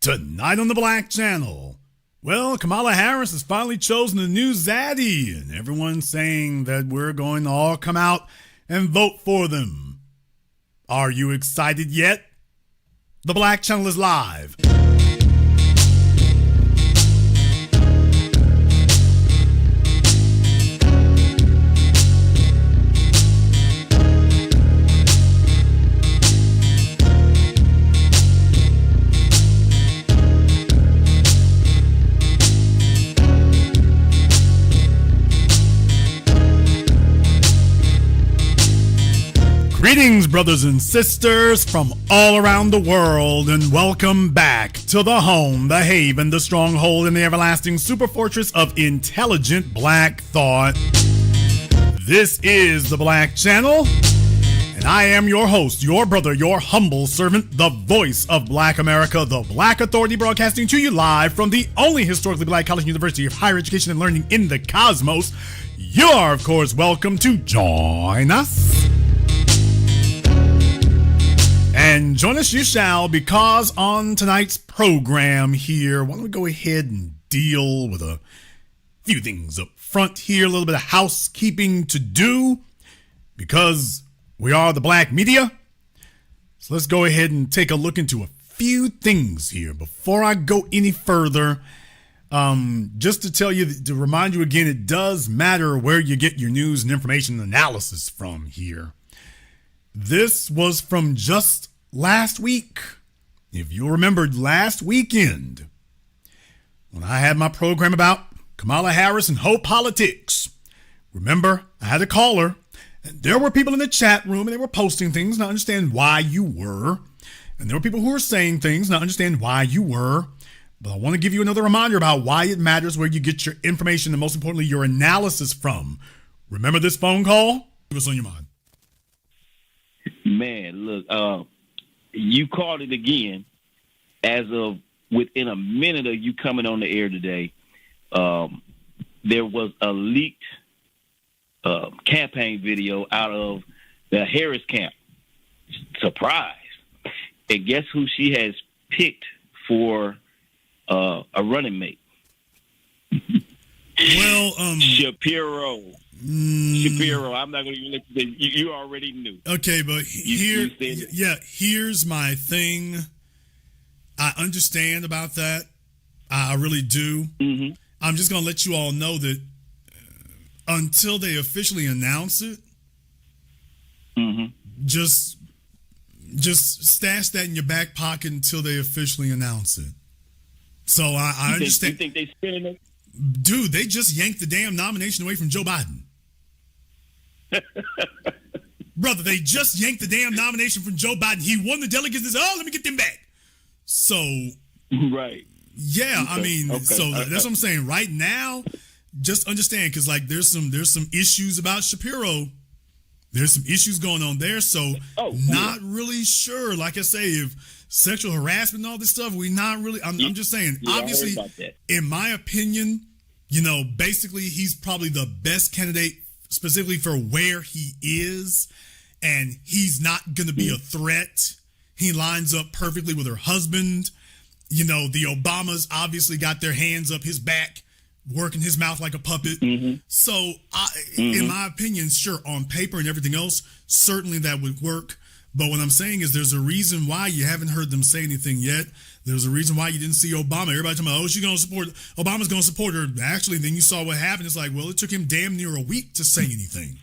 Tonight on the Black Channel. Well, Kamala Harris has finally chosen the new zaddy, and everyone's saying that we're going to all come out and vote for them. Are you excited yet? The Black Channel is live. Greetings, brothers and sisters from all around the world, and welcome back to the home, the haven, the stronghold, and the everlasting super fortress of intelligent black thought. This is the Black Channel, and I am your host, your brother, your humble servant, the voice of Black America, the Black Authority, broadcasting to you live from the only historically black college university of higher education and learning in the cosmos. You are, of course, welcome to join us. And join us you shall, because on tonight's program here, why don't we go ahead and deal with a few things up front here, a little bit of housekeeping to do, because we are the black media. So let's go ahead and take a look into a few things here before I go any further. Just to tell you, to remind you again, it does matter where you get your news and information analysis from here. This was from just last week. If you remembered last weekend, when I had my program about Kamala Harris and Hope Politics, remember, I had a caller, and there were people in the chat room, and they were posting things, and I understand why you were. And there were people who were saying things, and I understand why you were. But I want to give you another reminder about why it matters where you get your information, and most importantly, your analysis from. Remember this phone call? What's on your mind? Man, look, you called it again. As of within a minute of you coming on the air today, there was a leaked campaign video out of the Harris camp. Surprise. And guess who she has picked for a running mate? Well, Shapiro. Shapiro, I'm not going to even let you. You already knew. Okay, but here's my thing. I understand about that. I really do. Mm-hmm. I'm just going to let you all know that until they officially announce it, mm-hmm. just stash that in your back pocket until they officially announce it. So I understand. You think they spinning it? Dude, they just yanked the damn nomination away from Joe Biden. Brother, they just yanked the damn nomination from Joe Biden. He won the delegates. They said, let me get them back. So, right. Yeah, I mean, so that's what I'm saying. Right now, just understand, because like there's some issues about Shapiro. There's some issues going on there. So, not really sure. Like I say, if sexual harassment and all this stuff, we're not really. I'm just saying. Obviously, in my opinion, basically, he's probably the best candidate specifically for where he is, and he's not going to be a threat. He lines up perfectly with her husband. The Obamas obviously got their hands up his back, working his mouth like a puppet. Mm-hmm. So, in my opinion, sure, on paper and everything else, certainly that would work. But what I'm saying is there's a reason why you haven't heard them say anything yet. There's a reason why you didn't see Obama. Everybody talking about, she's going to support, Obama's going to support her. Actually, then you saw what happened. It's like, well, it took him damn near a week to say anything.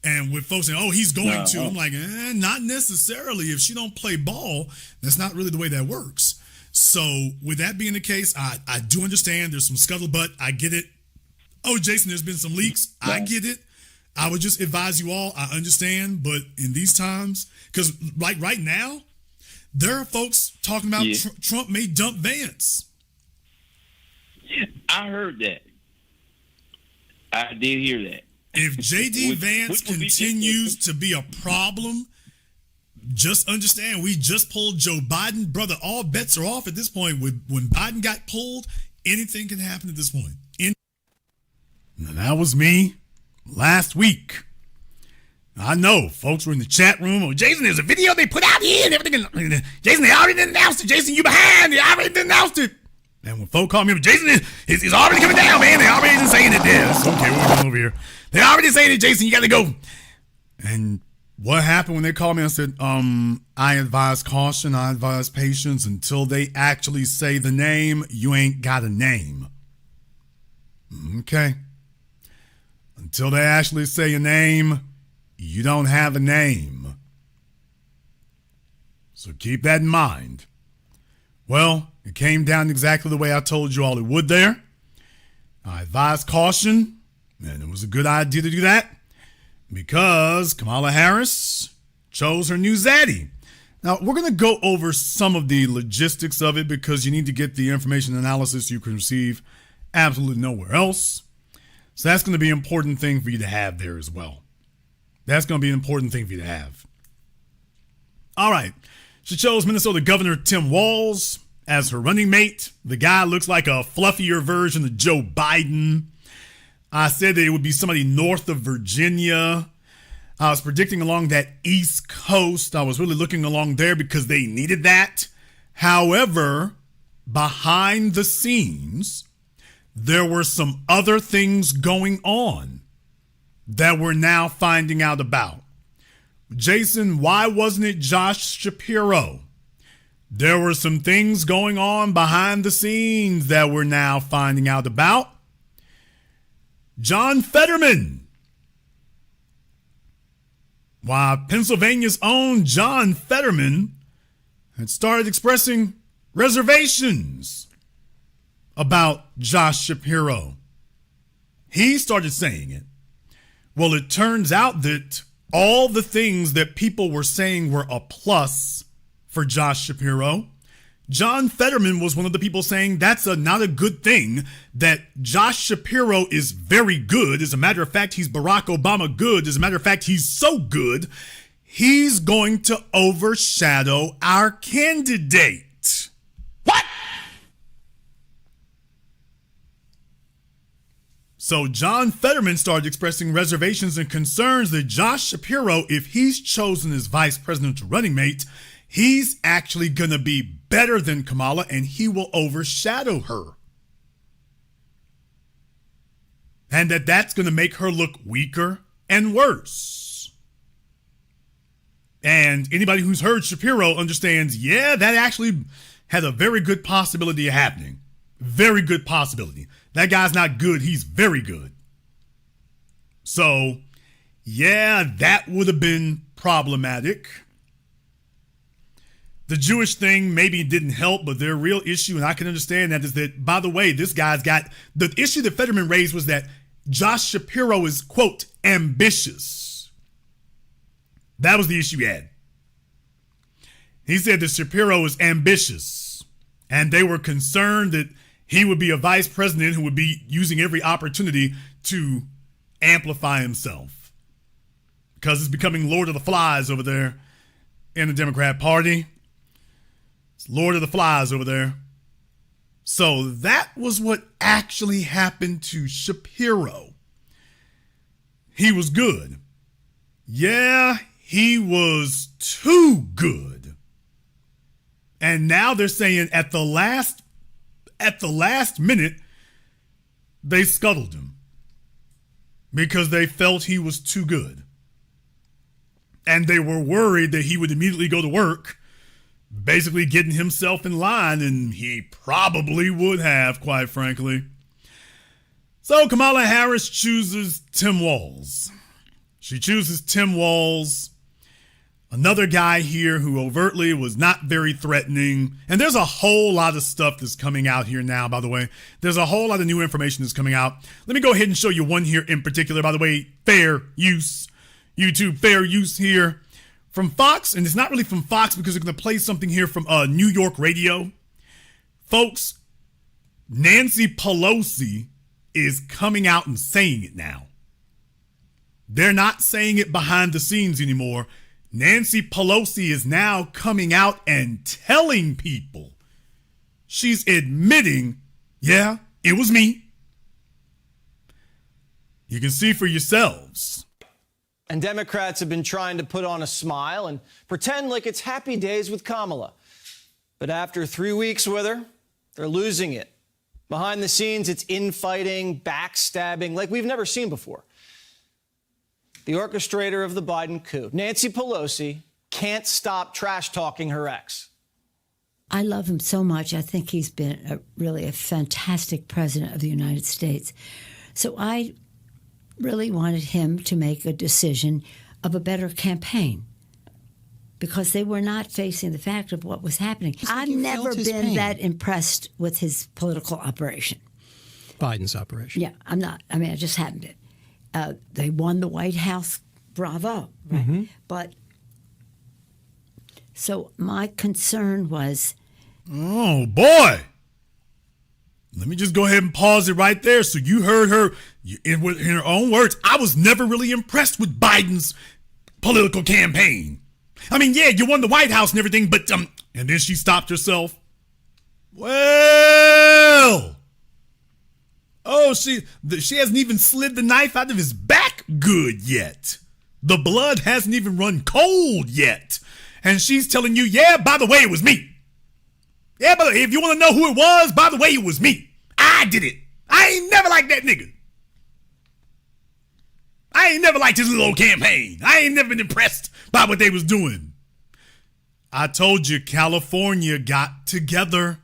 And with folks saying, he's going to, I'm like, not necessarily. If she don't play ball, that's not really the way that works. So with that being the case, I do understand there's some scuttlebutt. I get it. Oh, Jason, there's been some leaks. I get it. I would just advise you all, I understand, but in these times, because like right now, there are folks talking about Trump may dump Vance. I heard that. I did hear that. If J.D. Vance continues to be a problem, just understand we just pulled Joe Biden. Brother, all bets are off at this point. When Biden got pulled, anything can happen at this point. And that was me last week. I know folks were in the chat room. Oh, Jason, there's a video they put out here and everything. Jason, they already announced it. Jason, you behind. They already announced it. And when folk call me, Jason, it's already coming down, man. They already saying it there. It's okay, we're going over here. They already saying it, Jason. You got to go. And what happened when they called me? I said, I advise caution. I advise patience until they actually say the name. You ain't got a name. Okay. Until they actually say your name, you don't have a name. So keep that in mind. Well, it came down exactly the way I told you all it would there. I advised caution, and it was a good idea to do that because Kamala Harris chose her new zaddy. Now, we're going to go over some of the logistics of it because you need to get the information analysis you can receive absolutely nowhere else. So that's going to be an important thing for you to have there as well. That's going to be an important thing for you to have. All right. She chose Minnesota Governor Tim Walz as her running mate. The guy looks like a fluffier version of Joe Biden. I said that it would be somebody north of Virginia. I was predicting along that East Coast. I was really looking along there because they needed that. However, behind the scenes, there were some other things going on that we're now finding out about. Jason, why wasn't it Josh Shapiro? There were some things going on behind the scenes that we're now finding out about. John Fetterman. Why, Pennsylvania's own John Fetterman had started expressing reservations about Josh Shapiro. He started saying it. Well, it turns out that all the things that people were saying were a plus for Josh Shapiro, John Fetterman was one of the people saying that's not a good thing, that Josh Shapiro is very good. As a matter of fact, he's Barack Obama good. As a matter of fact, he's so good, he's going to overshadow our candidate. What? So John Fetterman started expressing reservations and concerns that Josh Shapiro, if he's chosen as vice presidential running mate, he's actually going to be better than Kamala and he will overshadow her. And that's going to make her look weaker and worse. And anybody who's heard Shapiro understands, yeah, that actually had a very good possibility of happening. Very good possibility. That guy's not good. He's very good. So, yeah, that would have been problematic. The Jewish thing maybe didn't help, but their real issue, and I can understand that, is that, by the way, this guy's got, the issue that Fetterman raised was that Josh Shapiro is, quote, ambitious. That was the issue he had. He said that Shapiro is ambitious, and they were concerned that he would be a vice president who would be using every opportunity to amplify himself because it's becoming Lord of the Flies over there in the Democrat Party. It's Lord of the Flies over there. So that was what actually happened to Shapiro. He was good. Yeah, he was too good. And now they're saying at the last minute, they scuttled him because they felt he was too good. And they were worried that he would immediately go to work, basically getting himself in line, and he probably would have, quite frankly. So Kamala Harris chooses Tim Walz. She chooses Tim Walz, another guy here who overtly was not very threatening. And there's a whole lot of stuff that's coming out here now, by the way. There's a whole lot of new information that's coming out. Let me go ahead and show you one here in particular, by the way. Fair use. YouTube fair use here from Fox. And it's not really from Fox because they're going to play something here from New York radio. Folks, Nancy Pelosi is coming out and saying it now. They're not saying it behind the scenes anymore. Nancy Pelosi is now coming out and telling people. She's admitting, yeah, it was me. You can see for yourselves. And Democrats have been trying to put on a smile and pretend like it's happy days with Kamala. But after 3 weeks with her, they're losing it. Behind the scenes, it's infighting, backstabbing, like we've never seen before. The orchestrator of the Biden coup, Nancy Pelosi, can't stop trash-talking her ex. I love him so much. I think he's been really a fantastic president of the United States. So I really wanted him to make a decision of a better campaign because they were not facing the fact of what was happening. I've never been that impressed with his political operation. Biden's operation. Yeah, I'm not. I mean, I just haven't been. They won the White House. Bravo. Right? Mm-hmm. But so my concern was... Oh, boy. Let me just go ahead and pause it right there. So you heard her in her own words. I was never really impressed with Biden's political campaign. I mean, yeah, you won the White House and everything, but and then she stopped herself. Well, oh, she hasn't even slid the knife out of his back good yet. The blood hasn't even run cold yet. And she's telling you, yeah, by the way, it was me. Yeah, but if you want to know who it was, by the way, it was me. I did it. I ain't never liked that nigga. I ain't never liked his little campaign. I ain't never been impressed by what they was doing. I told you California got together.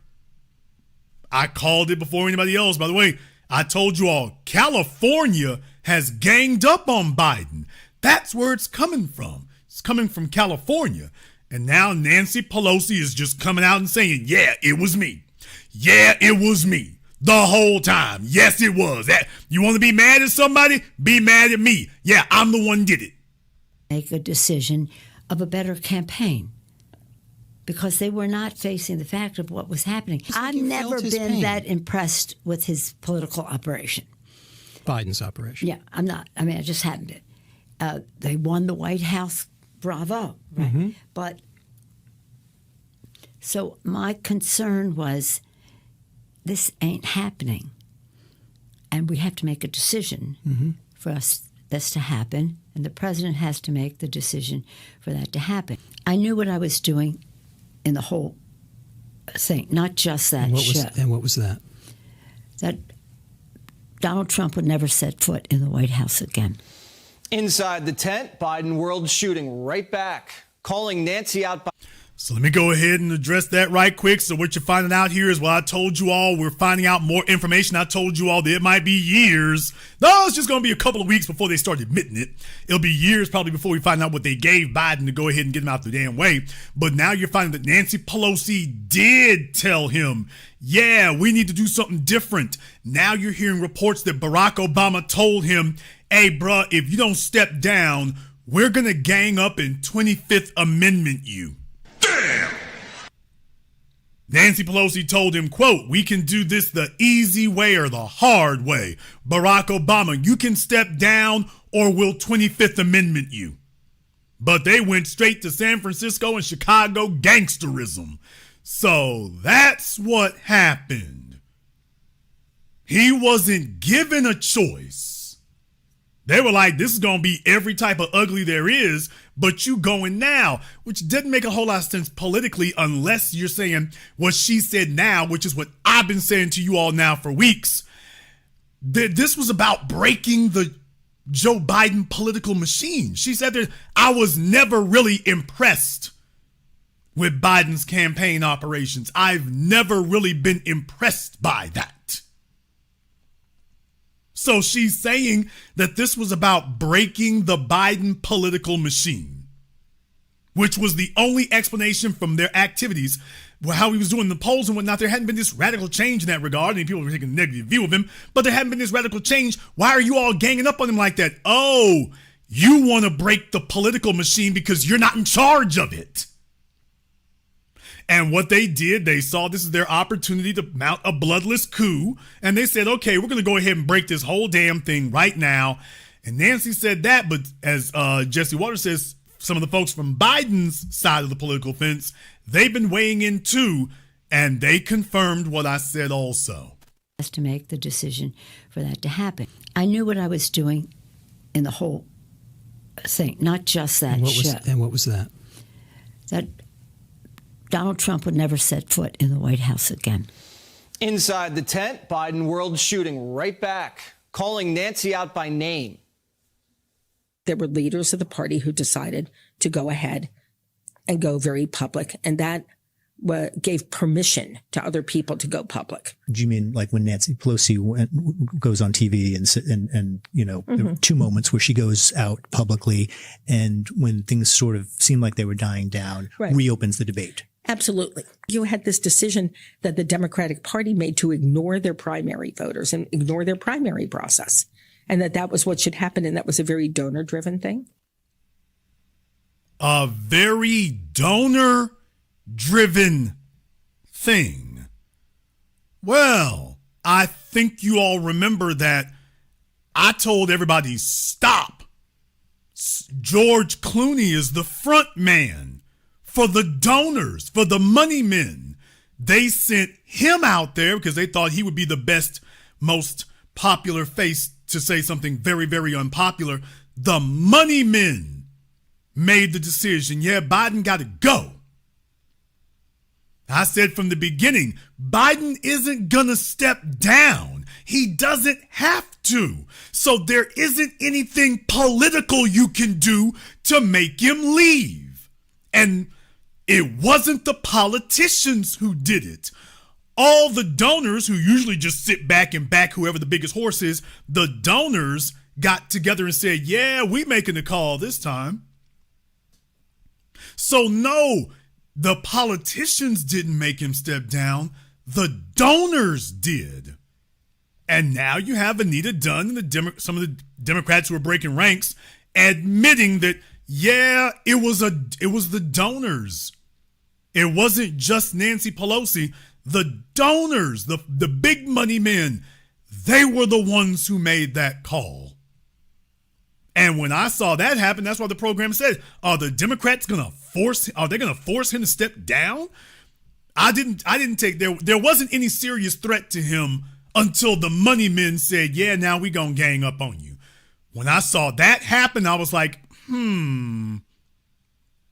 I called it before anybody else. By the way, I told you all, California has ganged up on Biden. That's where it's coming from. It's coming from California. And now Nancy Pelosi is just coming out and saying, yeah, it was me. Yeah, it was me. The whole time. Yes, it was. That you want to be mad at somebody? Be mad at me. Yeah, I'm the one did it. Make a decision of a better campaign because they were not facing the fact of what was happening. I've never been that impressed with his political operation. Biden's operation. Yeah, I'm not. I mean, I just haven't been. They won the White House. Bravo. Right? Mm-hmm. But so my concern was this ain't happening. And we have to make a decision for this to happen. And the president has to make the decision for that to happen. I knew what I was doing in the whole thing, not just that show. And what was that? That Donald Trump would never set foot in the White House again. Inside the tent, Biden world shooting right back, calling Nancy out. So let me go ahead and address that right quick. So what you're finding out here is what I told you all. We're finding out more information. I told you all that it might be years. No, it's just going to be a couple of weeks before they start admitting it. It'll be years probably before we find out what they gave Biden to go ahead and get him out the damn way. But now you're finding that Nancy Pelosi did tell him, yeah, we need to do something different. Now you're hearing reports that Barack Obama told him, hey, bruh, if you don't step down, we're going to gang up and 25th Amendment you. Damn! Nancy Pelosi told him, quote, we can do this the easy way or the hard way. Barack Obama, you can step down or we'll 25th Amendment you. But they went straight to San Francisco and Chicago gangsterism. So that's what happened. He wasn't given a choice. They were like, this is going to be every type of ugly there is, but you going now, which didn't make a whole lot of sense politically unless you're saying what she said now, which is what I've been saying to you all now for weeks. This was about breaking the Joe Biden political machine. She said that I was never really impressed with Biden's campaign operations. I've never really been impressed by that. So she's saying that this was about breaking the Biden political machine, which was the only explanation from their activities, how he was doing the polls and whatnot. There hadn't been this radical change in that regard. And people were taking a negative view of him, but there hadn't been this radical change. Why are you all ganging up on him like that? Oh, you want to break the political machine because you're not in charge of it. And what they did, they saw this is their opportunity to mount a bloodless coup. And they said, okay, we're going to go ahead and break this whole damn thing right now. And Nancy said that. But as Jesse Waters says, some of the folks from Biden's side of the political fence, they've been weighing in too. And they confirmed what I said also. To make the decision for that to happen. I knew what I was doing in the whole thing, not just that show. And what was that? That Donald Trump would never set foot in the White House again. Inside the tent, Biden world shooting right back, calling Nancy out by name. There were leaders of the party who decided to go ahead and go very public, and that gave permission to other people to go public. Do you mean like when Nancy Pelosi goes on TV and you know, there were two moments where she goes out publicly and when things sort of seemed like they were dying down, reopens the debate? Absolutely. You had this decision that the Democratic Party made to ignore their primary voters and ignore their primary process, and that was what should happen, and that was a very donor-driven thing. A very donor-driven thing. Well, I think you all remember that I told everybody, stop. George Clooney is the front man for the donors, for the money men. They sent him out there because they thought he would be the best, most popular face to say something very, very unpopular. The money men made the decision, yeah, Biden got to go. I said from the beginning, Biden isn't going to step down. He doesn't have to. So there isn't anything political you can do to make him leave. And it wasn't the politicians who did it. All the donors who usually just sit back and back whoever the biggest horse is, the donors got together and said, yeah, we making the call this time. So no, the politicians didn't make him step down. The donors did. And now you have Anita Dunn and some of the Democrats who are breaking ranks admitting that, yeah, it was the donors. It wasn't just Nancy Pelosi. The donors, the big money men, they were the ones who made that call. And when I saw that happen, that's why the program said, are the Democrats going to force him to step down? I didn't take, there wasn't any serious threat to him until the money men said, yeah, now we going to gang up on you. When I saw that happen, I was like,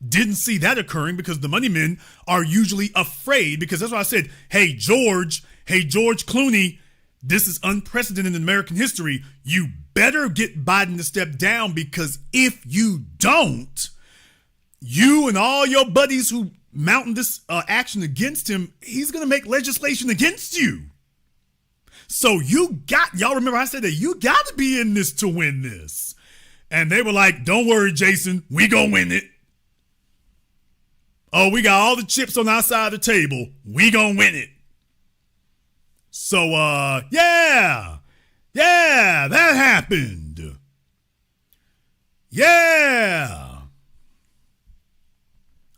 didn't see that occurring because the money men are usually afraid, because that's why I said, hey, George Clooney, this is unprecedented in American history. You better get Biden to step down, because if you don't, you and all your buddies who mounting this action against him, he's going to make legislation against you. So y'all remember I said that you got to be in this to win this. And they were like, don't worry, Jason, we going to win it. Oh, we got all the chips on our side of the table. We going to win it. So, yeah, that happened. Yeah.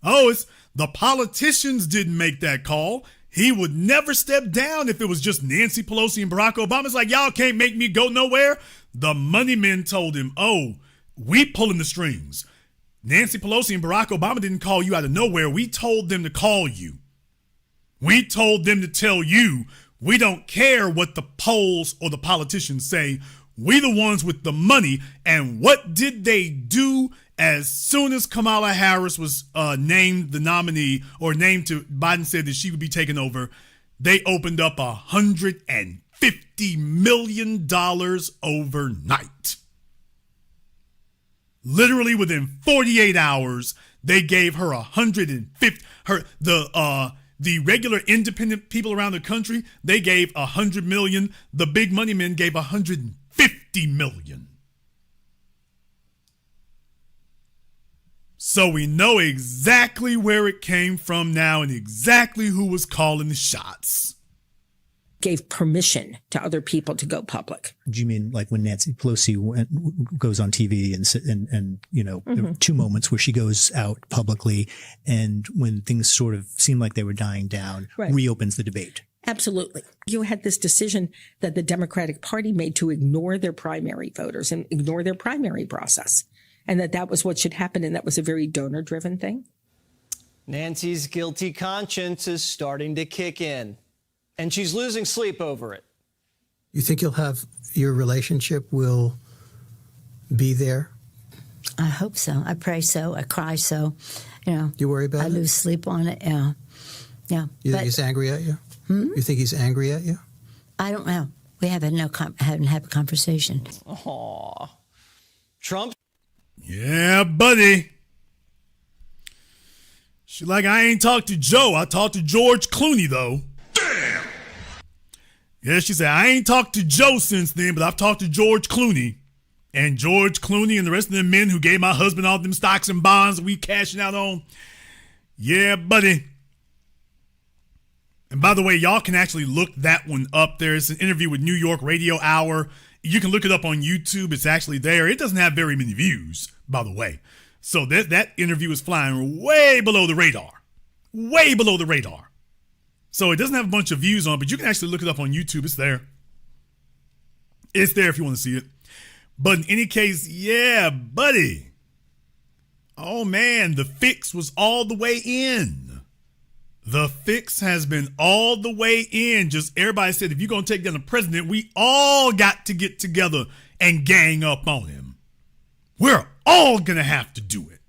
Oh, it's the politicians didn't make that call. He would never step down if it was just Nancy Pelosi and Barack Obama. It's like, y'all can't make me go nowhere. The money men told him, oh, we pulling the strings. Nancy Pelosi and Barack Obama didn't call you out of nowhere. We told them to call you. We told them to tell you, we don't care what the polls or the politicians say. We the ones with the money. And what did they do as soon as Kamala Harris was named the nominee, or named to Biden said that she would be taking over? They opened up $150 million overnight. Literally within 48 hours, they gave her 150. The regular independent people around the country, they gave 100 million. The big money men gave 150 million. So we know exactly where it came from now and exactly who was calling the shots. Gave permission to other people to go public. Do you mean like when Nancy Pelosi goes on TV and you know, there were two moments where she goes out publicly and when things sort of seemed like they were dying down, reopens the debate? Absolutely. You had this decision that the Democratic Party made to ignore their primary voters and ignore their primary process, and that was what should happen, and that was a very donor-driven thing. Nancy's guilty conscience is starting to kick in, and she's losing sleep over it. You think your relationship will be there I hope so. I pray so. I cry so. You worry about I it? lose sleep on it. Yeah. You think he's angry at you? You think he's angry at you? I don't know. We haven't had a conversation. Aw. Trump? Yeah, buddy. She like, I ain't talked to Joe. I talked to George Clooney, though. Damn! Yeah, she said, I ain't talked to Joe since then, but I've talked to George Clooney. And George Clooney and the rest of them men who gave my husband all them stocks and bonds we cashing out on. Yeah, buddy. And by the way, y'all can actually look that one up. There's an interview with New York Radio Hour. You can look it up on YouTube. It's actually there. It doesn't have very many views, by the way. So that interview is flying way below the radar. Way below the radar. So it doesn't have a bunch of views on it, but you can actually look it up on YouTube. It's there. It's there if you want to see it. But in any case, yeah, buddy. Oh, man, the fix was all the way in. The fix has been all the way in. Just everybody said, if you're going to take down the president, we all got to get together and gang up on him. We're all going to have to do it.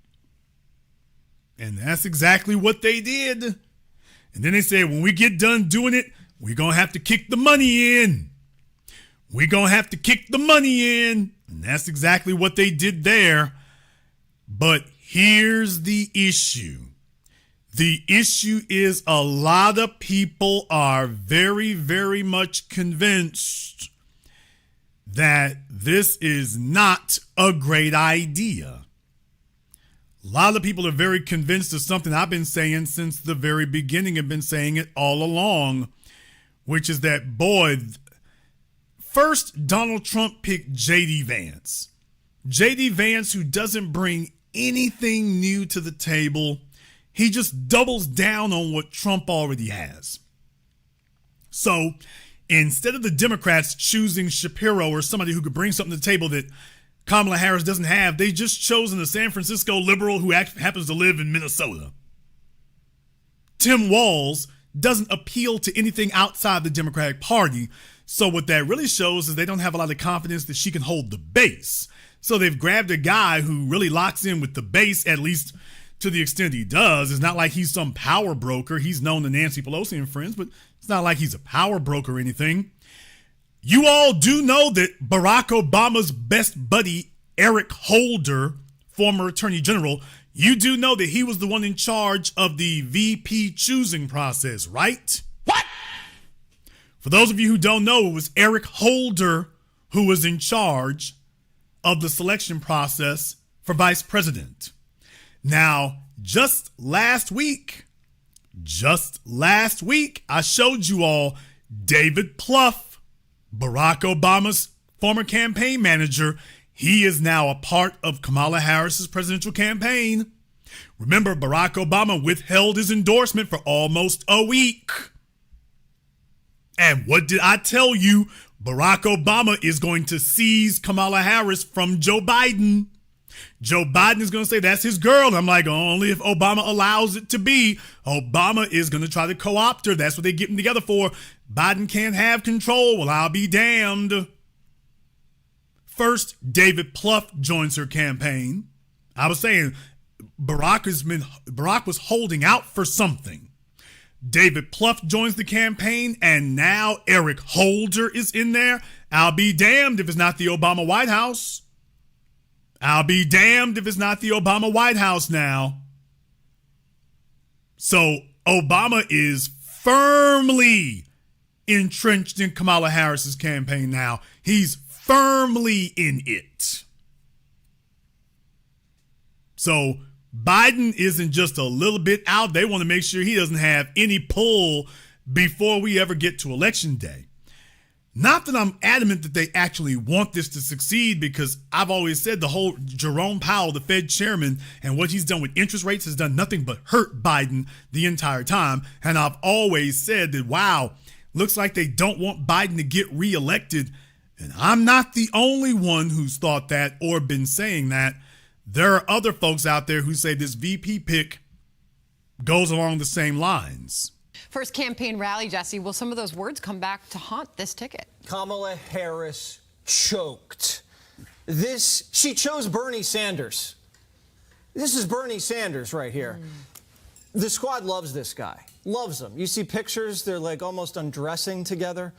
And that's exactly what they did. And then they said, when we get done doing it, we're going to have to kick the money in. We're going to have to kick the money in. And that's exactly what they did there. But here's the issue. The issue is a lot of people are very, very much convinced that this is not a great idea. A lot of people are very convinced of something I've been saying since the very beginning. I've been saying it all along, which is that, boy, first Donald Trump picked J.D. Vance. J.D. Vance, who doesn't bring anything new to the table. He just doubles down on what Trump already has. So instead of the Democrats choosing Shapiro or somebody who could bring something to the table that Kamala Harris doesn't have, they just chosen a San Francisco liberal who happens to live in Minnesota. Tim Walz doesn't appeal to anything outside the Democratic Party. So what that really shows is they don't have a lot of confidence that she can hold the base. So they've grabbed a guy who really locks in with the base, at least to the extent he does. It's not like he's some power broker. He's known to Nancy Pelosi and friends, but it's not like he's a power broker or anything. You all do know that Barack Obama's best buddy, Eric Holder, former Attorney General, you do know that he was the one in charge of the VP choosing process, right? What? For those of you who don't know, it was Eric Holder who was in charge of the selection process for vice president. Now, just last week, I showed you all David Plouffe, Barack Obama's former campaign manager. He is now a part of Kamala Harris's presidential campaign. Remember, Barack Obama withheld his endorsement for almost a week. And what did I tell you? Barack Obama is going to seize Kamala Harris from Joe Biden. Joe Biden is going to say that's his girl. And I'm like, only if Obama allows it to be. Obama is going to try to co-opt her. That's what they're getting together for. Biden can't have control. Well, I'll be damned. First, David Plouffe joins her campaign. I was saying Barack was holding out for something. David Plouffe joins the campaign, and now Eric Holder is in there. I'll be damned if it's not the Obama White House. I'll be damned if it's not the Obama White House now. So Obama is firmly entrenched in Kamala Harris's campaign now. He's firmly in it. So Biden isn't just a little bit out. They want to make sure he doesn't have any pull before we ever get to election day. Not that I'm adamant that they actually want this to succeed, because I've always said the whole Jerome Powell, the Fed chairman, and what he's done with interest rates has done nothing but hurt Biden the entire time. And I've always said that, wow, looks like they don't want Biden to get reelected. And I'm not the only one who's thought that or been saying that. There are other folks out there who say this VP pick goes along the same lines. First campaign rally, Jesse. Will some of those words come back to haunt this ticket? Kamala Harris choked. She chose Bernie Sanders. This is Bernie Sanders right here. The squad loves this guy. Loves him. You see pictures, they're like almost undressing together.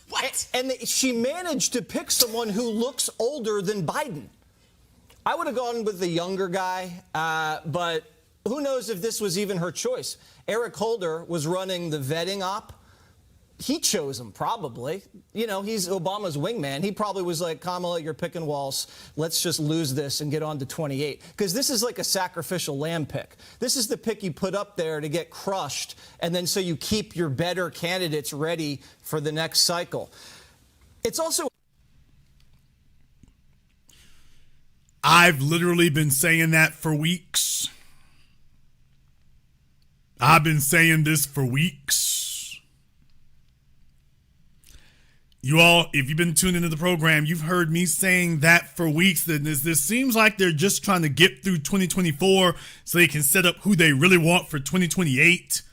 What? And she managed to pick someone who looks older than Biden. I would have gone with the younger guy, but who knows if this was even her choice. Eric Holder was running the vetting op. He chose him, probably. You know, he's Obama's wingman. He probably was like, Kamala, you're picking Walz. Let's just lose this and get on to 28. Because this is like a sacrificial lamb pick. This is the pick you put up there to get crushed, and then so you keep your better candidates ready for the next cycle. It's also... I've literally been saying that for weeks. I've been saying this for weeks. You all, if you've been tuned into the program, you've heard me saying that for weeks. That this seems like they're just trying to get through 2024 so they can set up who they really want for 2028.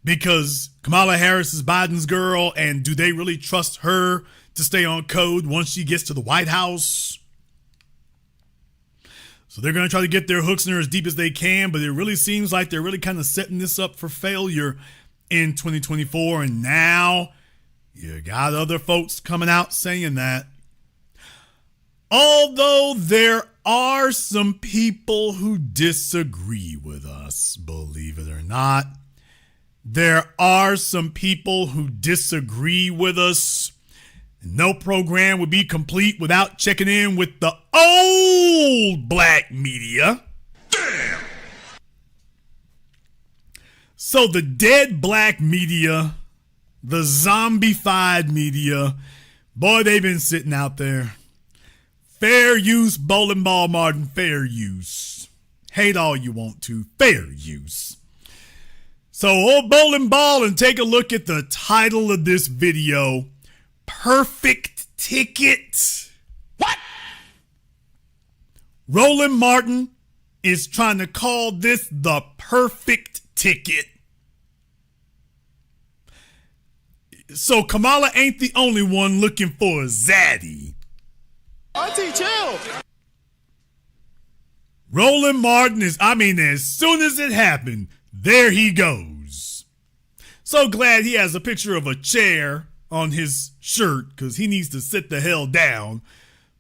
Because Kamala Harris is Biden's girl, and do they really trust her to stay on code once she gets to the White House? So they're going to try to get their hooks in her as deep as they can, but it really seems like they're really kind of setting this up for failure in 2024. And now you got other folks coming out saying that. Although there are some people who disagree with us, believe it or not. There are some people who disagree with us. No program would be complete without checking in with the old black media. Damn! So the dead black media, the zombified media, boy, they've been sitting out there. Fair use, bowling ball, Martin, fair use. Hate all you want to, fair use. So old bowling ball, and take a look at the title of this video. Perfect ticket. What? Roland Martin is trying to call this the perfect ticket. So Kamala ain't the only one looking for a zaddy. Auntie, chill. Roland Martin is, as soon as it happened, there he goes. So glad he has a picture of a chair on his shirt because he needs to sit the hell down.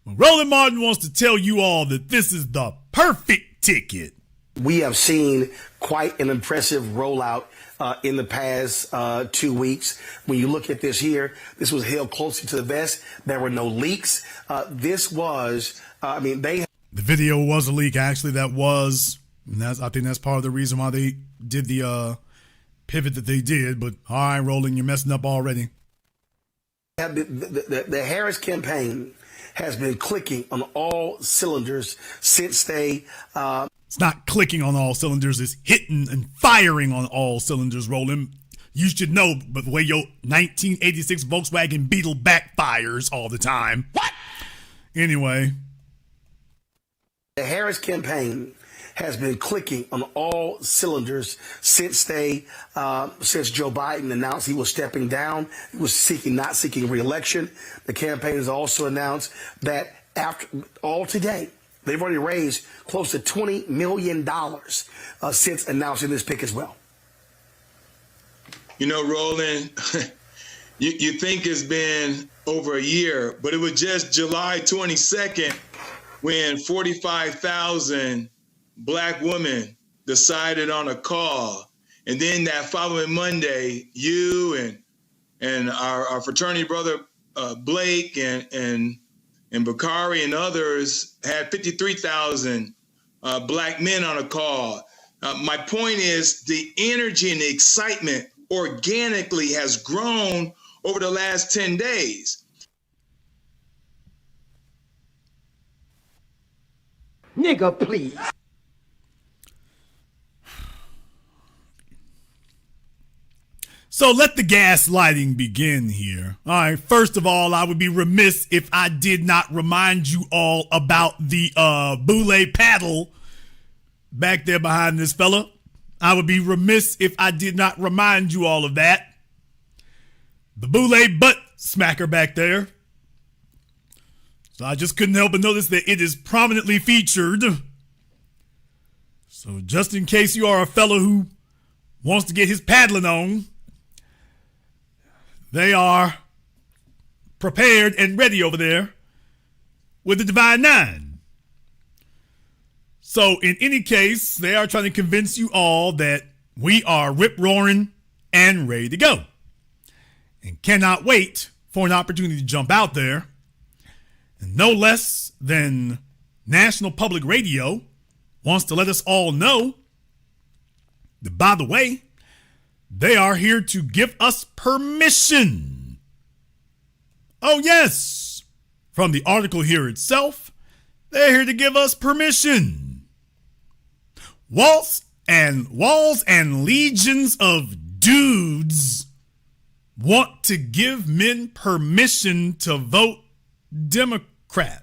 But Roland Martin wants to tell you all that this is the perfect ticket. We have seen quite an impressive rollout in the past 2 weeks. When you look at this here, this was held closely to the vest. There were no leaks. This was, the video was a leak. Actually, that was, and I think that's part of the reason why they did the pivot that they did. But all right, Roland, you're messing up already. The Harris campaign has been clicking on all cylinders since they... It's not clicking on all cylinders. It's hitting and firing on all cylinders, Roland. You should know, but the way your 1986 Volkswagen Beetle backfires all the time. What? Anyway. The Harris campaign has been clicking on all cylinders since Joe Biden announced he was stepping down. He was not seeking re-election. The campaign has also announced that after all today, they've already raised close to $20 million since announcing this pick as well. You know, Roland, you think it's been over a year, but it was just July 22nd when 45,000 Black women decided on a call. And then that following Monday, you and our fraternity brother Blake and Bakari and others had 53,000 Black men on a call. My point is the energy and the excitement organically has grown over the last 10 days. Nigga, please. So let the gaslighting begin here. All right, first of all, I would be remiss if I did not remind you all about the boule paddle back there behind this fella. I would be remiss if I did not remind you all of that. The boule butt smacker back there. So I just couldn't help but notice that it is prominently featured. So just in case you are a fellow who wants to get his paddling on, they are prepared and ready over there with the Divine Nine. So in any case, they are trying to convince you all that we are rip-roaring and ready to go. And cannot wait for an opportunity to jump out there. And no less than National Public Radio wants to let us all know that, by the way, they are here to give us permission. Oh, yes. From the article here itself, they're here to give us permission. Walz and legions of dudes want to give men permission to vote Democrat.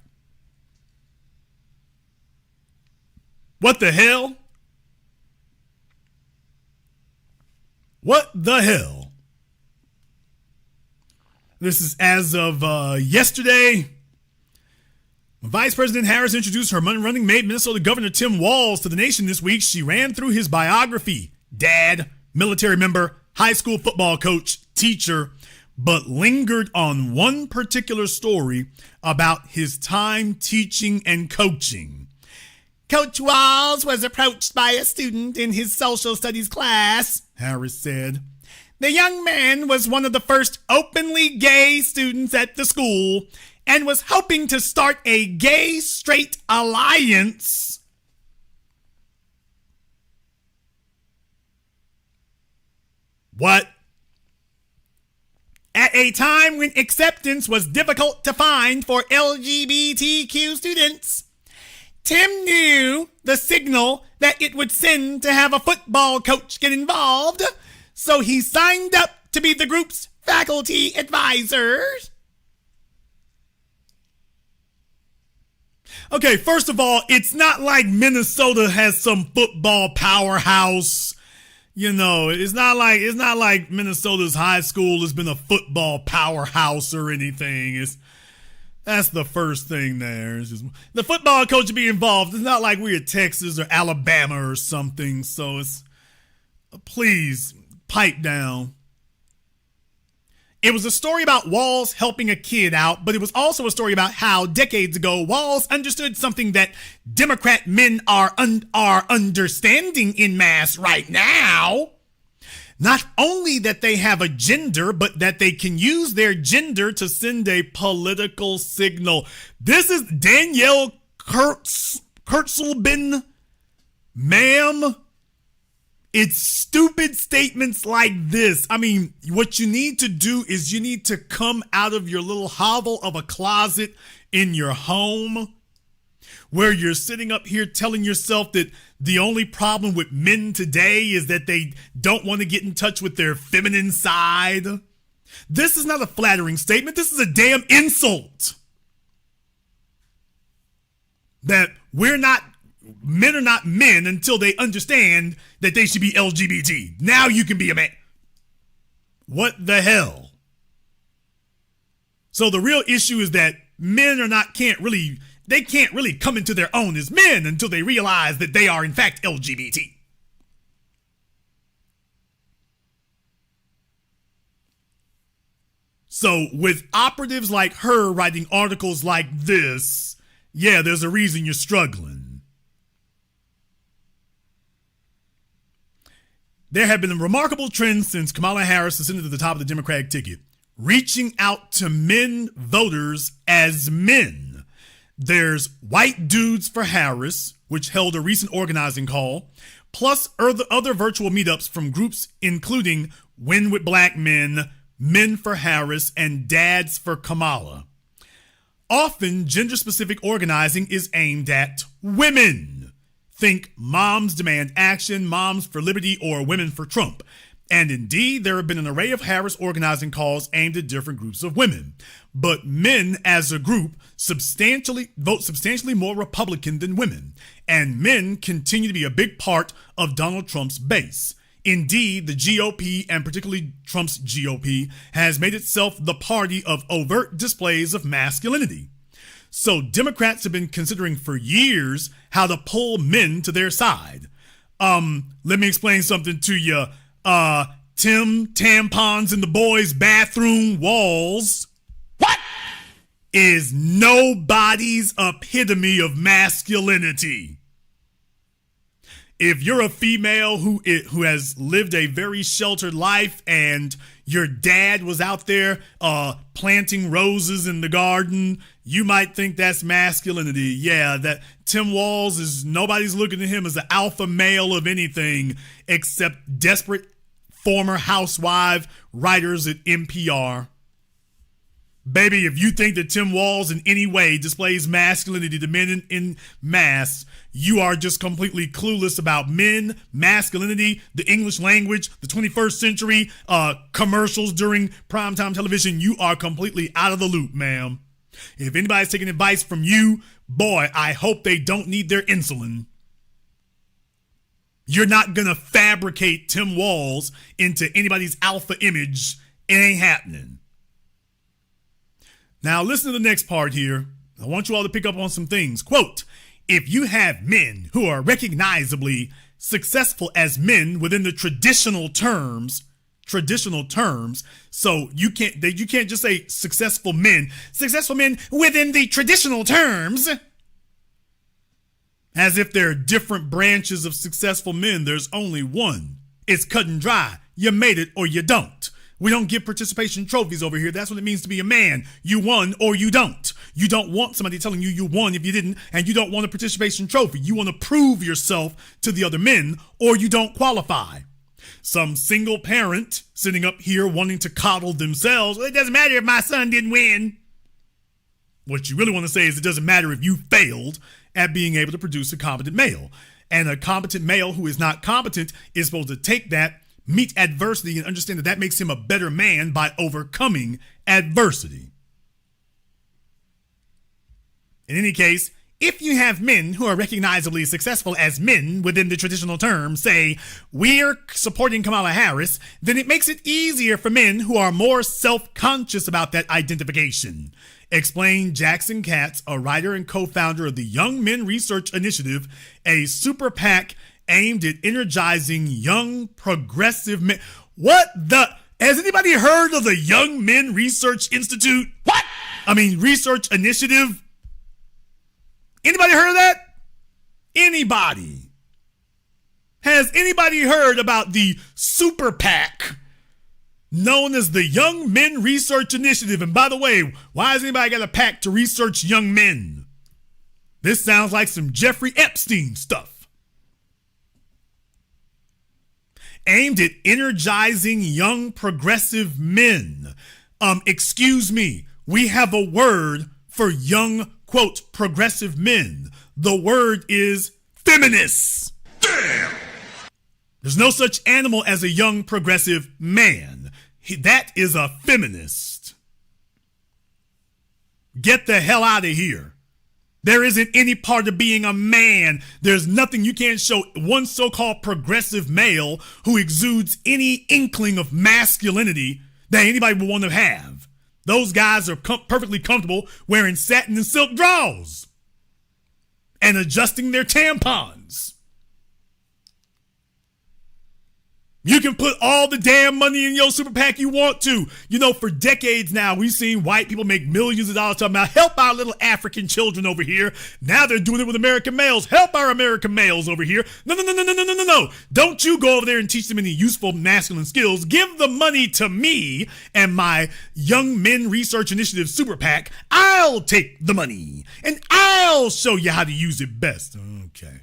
What the hell? What the hell? This is as of yesterday. When Vice President Harris introduced her running mate, Minnesota Governor Tim Walz, to the nation this week, she ran through his biography: dad, military member, high school football coach, teacher, but lingered on one particular story about his time teaching and coaching. Coach Walz was approached by a student in his social studies class, Harris said. The young man was one of the first openly gay students at the school and was hoping to start a gay-straight alliance. What? At a time when acceptance was difficult to find for LGBTQ students, Tim knew the signal that it would send to have a football coach get involved, so he signed up to be the group's faculty advisor. Okay, first of all, it's not like Minnesota has some football powerhouse. You know, it's not like Minnesota's high school has been a football powerhouse or anything. That's the first thing there. It's just, the football coach will be involved. It's not like we're at Texas or Alabama or something. So please pipe down. It was a story about Walz helping a kid out, but it was also a story about how decades ago Walz understood something that Democrat men are understanding en masse right now. Not only that they have a gender, but that they can use their gender to send a political signal. This is Danielle Kurtzleben, ma'am. It's stupid statements like this. I mean, what you need to do is you need to come out of your little hovel of a closet in your home where you're sitting up here telling yourself that the only problem with men today is that they don't want to get in touch with their feminine side. This is not a flattering statement. This is a damn insult. That men are not men until they understand that they should be LGBT. Now you can be a man. What the hell? So the real issue is that men can't really come into their own as men until they realize that they are in fact LGBT. So with operatives like her writing articles like this, yeah, there's a reason you're struggling. There have been a remarkable trend since Kamala Harris ascended to the top of the Democratic ticket, reaching out to men voters as men. There's White Dudes for Harris, which held a recent organizing call, plus other virtual meetups from groups including Win with Black Men, Men for Harris, and Dads for Kamala. Often, gender-specific organizing is aimed at women. Think Moms Demand Action, Moms for Liberty, or Women for Trump. And indeed, there have been an array of Harris organizing calls aimed at different groups of women. But men as a group vote substantially more Republican than women. And men continue to be a big part of Donald Trump's base. Indeed, the GOP, and particularly Trump's GOP, has made itself the party of overt displays of masculinity. So Democrats have been considering for years how to pull men to their side. Let me explain something to you. Tim Tampons in the boys' bathroom Walz. What? Is nobody's epitome of masculinity. If you're a female who has lived a very sheltered life and your dad was out there planting roses in the garden, you might think that's masculinity. Yeah, that Tim Walz is, nobody's looking at him as the alpha male of anything except desperate former housewife writers at NPR. Baby, if you think that Tim Walz in any way displays masculinity to men in mass, you are just completely clueless about men, masculinity, the English language, the 21st century, commercials during primetime television. You are completely out of the loop, ma'am. If anybody's taking advice from you, boy, I hope they don't need their insulin. You're not going to fabricate Tim Walz into anybody's alpha image. It ain't happening. Now, listen to the next part here. I want you all to pick up on some things. Quote, if you have men who are recognizably successful as men within the traditional terms, so you can't just say successful men within the traditional terms, as if there are different branches of successful men. There's only one. It's cut and dry. You made it or you don't. We don't give participation trophies over here. That's what it means to be a man. You won or you don't. You don't want somebody telling you you won if you didn't, and you don't want a participation trophy. You want to prove yourself to the other men or you don't qualify. Some single parent sitting up here wanting to coddle themselves. Well, it doesn't matter if my son didn't win. What you really want to say is it doesn't matter if you failed at being able to produce a competent male. And a competent male who is not competent is supposed to take that, meet adversity, and understand that makes him a better man by overcoming adversity. In any case, if you have men who are recognizably successful as men within the traditional term, say, we're supporting Kamala Harris, then it makes it easier for men who are more self-conscious about that identification. Explained Jackson Katz, a writer and co-founder of the Young Men Research Initiative, a super PAC aimed at energizing young progressive men. Has anybody heard of the Young Men Research Institute? Research Initiative? Anybody heard of that? Anybody? Has anybody heard about the super PAC known as the Young Men Research Initiative? And by the way, why has anybody got a PAC to research young men? This sounds like some Jeffrey Epstein stuff. Aimed at energizing young progressive men. Excuse me, we have a word for young, quote, progressive men. The word is feminists. Damn! There's no such animal as a young progressive man. That is a feminist. Get the hell out of here. There isn't any part of being a man. There's nothing you can't show one so-called progressive male who exudes any inkling of masculinity that anybody would want to have. Those guys are perfectly comfortable wearing satin and silk drawers and adjusting their tampons. You can put all the damn money in your super PAC you want to. You know, for decades now, we've seen white people make millions of dollars talking about help our little African children over here. Now they're doing it with American males. Help our American males over here. No. Don't you go over there and teach them any useful masculine skills. Give the money to me and my Young Men Research Initiative super PAC. I'll take the money and I'll show you how to use it best. Okay.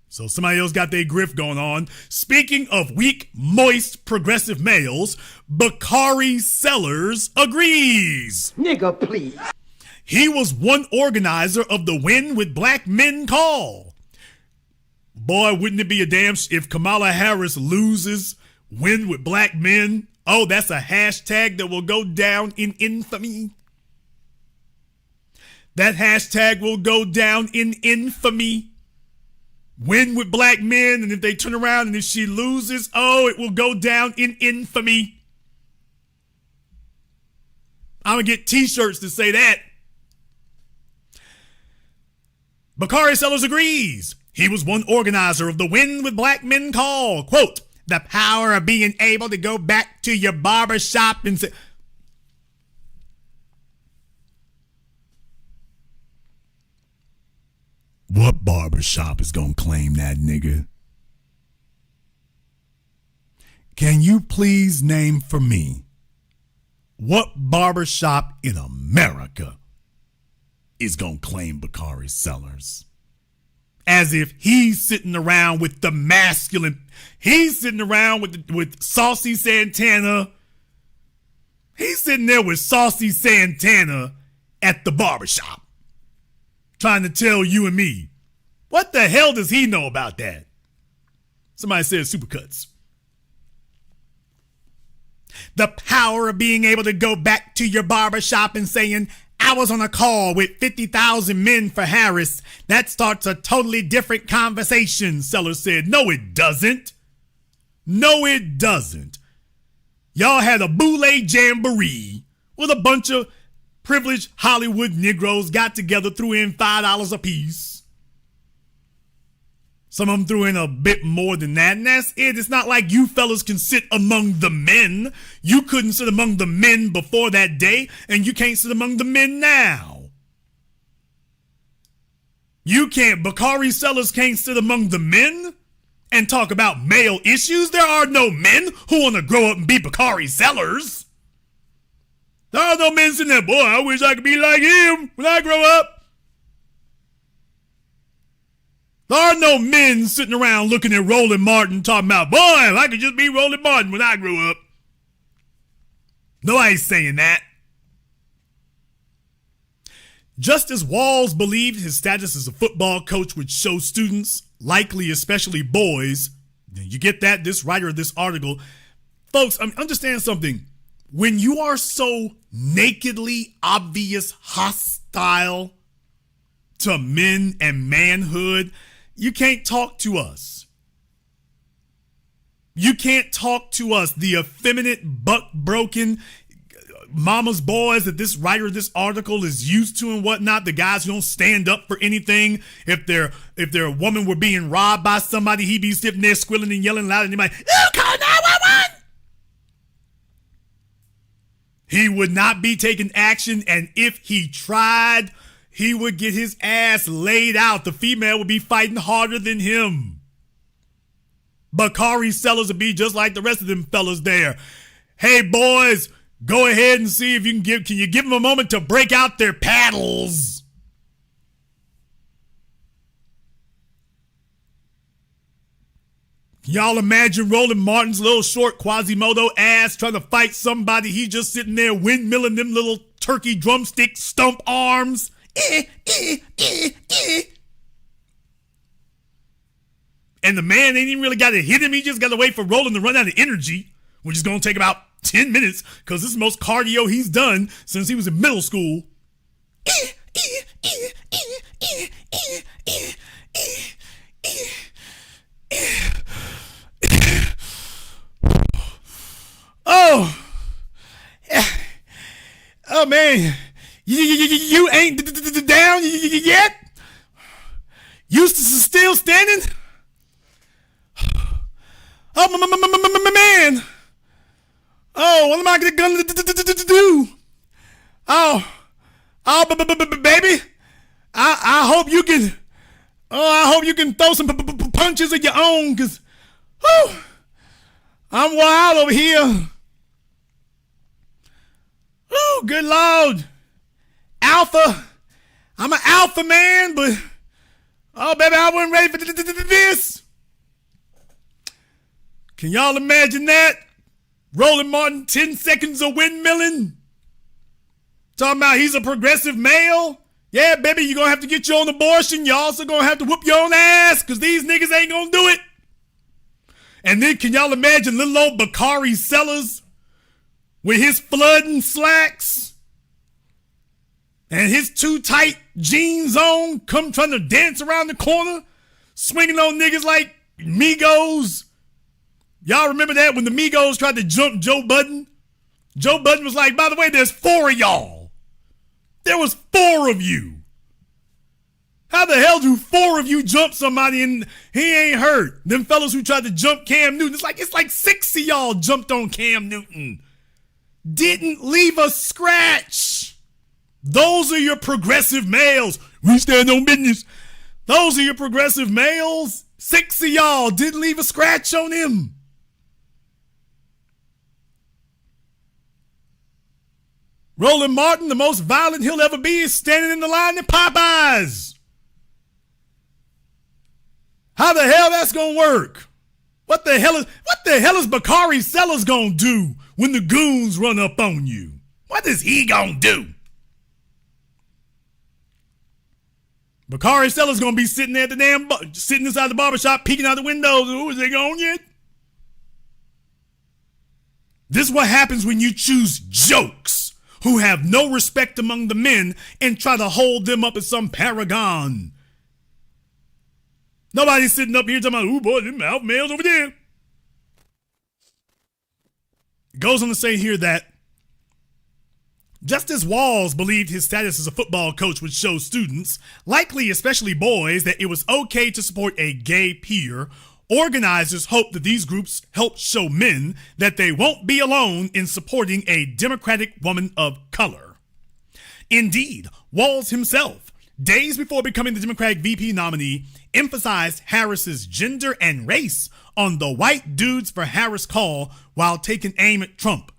So somebody else got their grift going on. Speaking of weak, moist, progressive males, Bakari Sellers agrees. Nigga, please. He was one organizer of the Win with Black Men call. Boy, wouldn't it be a damn if Kamala Harris loses Win with Black Men? Oh, that's a hashtag that will go down in infamy. That hashtag will go down in infamy. Win with Black Men, and if they turn around and if she loses, oh, it will go down in infamy. I'm going to get t-shirts to say that. Bakari Sellers agrees. He was one organizer of the Win with Black Men call. Quote, the power of being able to go back to your barber shop and say, what barbershop is gonna claim that nigga? Can you please name for me what barbershop in America is gonna claim Bakari Sellers? As if he's sitting around with the masculine, he's sitting around with Saucy Santana. He's sitting there with Saucy Santana at the barbershop, trying to tell you and me, what the hell does he know about that? Somebody said Supercuts. The power of being able to go back to your barbershop and saying, I was on a call with 50,000 men for Harris. That starts a totally different conversation, Sellers said. No, it doesn't. No, it doesn't. Y'all had a boule jamboree with a bunch of privileged Hollywood Negroes got together, threw in $5 a piece. Some of them threw in a bit more than that, and that's it. It's not like you fellas can sit among the men. You couldn't sit among the men before that day, and you can't sit among the men now. You can't. Bakari Sellers can't sit among the men and talk about male issues. There are no men who want to grow up and be Bakari Sellers. There are no men sitting there, boy, I wish I could be like him when I grow up. There are no men sitting around looking at Roland Martin talking about, boy, if I could just be Roland Martin when I grew up. Nobody's saying that. Just as Walz believed his status as a football coach would show students, likely especially boys, you get that, this writer of this article, folks, understand something. When you are so nakedly obvious hostile to men and manhood, you can't talk to us. You can't talk to us, the effeminate, buck-broken mama's boys that this writer of this article is used to and whatnot, the guys who don't stand up for anything. If their woman were being robbed by somebody, he'd be sitting there squealing and yelling loud, and he'd be like, oh, call 911! He would not be taking action, and if he tried, he would get his ass laid out. The female would be fighting harder than him. Bakari Sellers would be just like the rest of them fellas there. Hey, boys, go ahead and see if you can you give them a moment to break out their paddles? Can y'all imagine Roland Martin's little short Quasimodo ass trying to fight somebody? He's just sitting there windmilling them little turkey drumstick stump arms. And the man ain't even really got to hit him. He just got to wait for Roland to run out of energy, which is going to take about 10 minutes because this is the most cardio he's done since he was in middle school. Oh man. You ain't down yet? You still standing? Oh, man. Oh, what am I going to do? Baby. I hope you can. Oh, I hope you can throw some punches of your own, because I'm wild over here. Oh, good Lord. Alpha. I'm an alpha man, but oh, baby, I wasn't ready for this. Can y'all imagine that? Roland Martin, 10 seconds of windmilling. Talking about he's a progressive male. Yeah, baby, you're going to have to get your own abortion. You're also going to have to whoop your own ass because these niggas ain't going to do it. And then can y'all imagine little old Bakari Sellers with his flooding slacks and his too tight jeans on, come trying to dance around the corner, swinging on niggas like Migos. Y'all remember that when the Migos tried to jump Joe Budden? Joe Budden was like, by the way, there's 4 of y'all. There was 4 of you. How the hell do 4 of you jump somebody and he ain't hurt? Them fellas who tried to jump Cam Newton, it's like 6 of y'all jumped on Cam Newton. Didn't leave a scratch. Those are your progressive males. We stand on business. Those are your progressive males. 6 of y'all didn't leave a scratch on him. Roland Martin, the most violent he'll ever be, is standing in the line at Popeyes. How the hell that's gonna work? What the hell is Bakari Sellers gonna do when the goons run up on you? What is he gonna do? Bakari Sellers gonna be sitting there at the sitting inside the barbershop, peeking out the windows. Ooh, is they gone yet? This is what happens when you choose jokes who have no respect among the men and try to hold them up as some paragon. Nobody's sitting up here talking about, ooh, boy, them alpha males over there. It goes on to say here that just as Walz believed his status as a football coach would show students, likely especially boys, that it was okay to support a gay peer, organizers hope that these groups help show men that they won't be alone in supporting a Democratic woman of color. Indeed, Walz himself, days before becoming the Democratic VP nominee, emphasized Harris's gender and race on the White Dudes for Harris call while taking aim at Trump.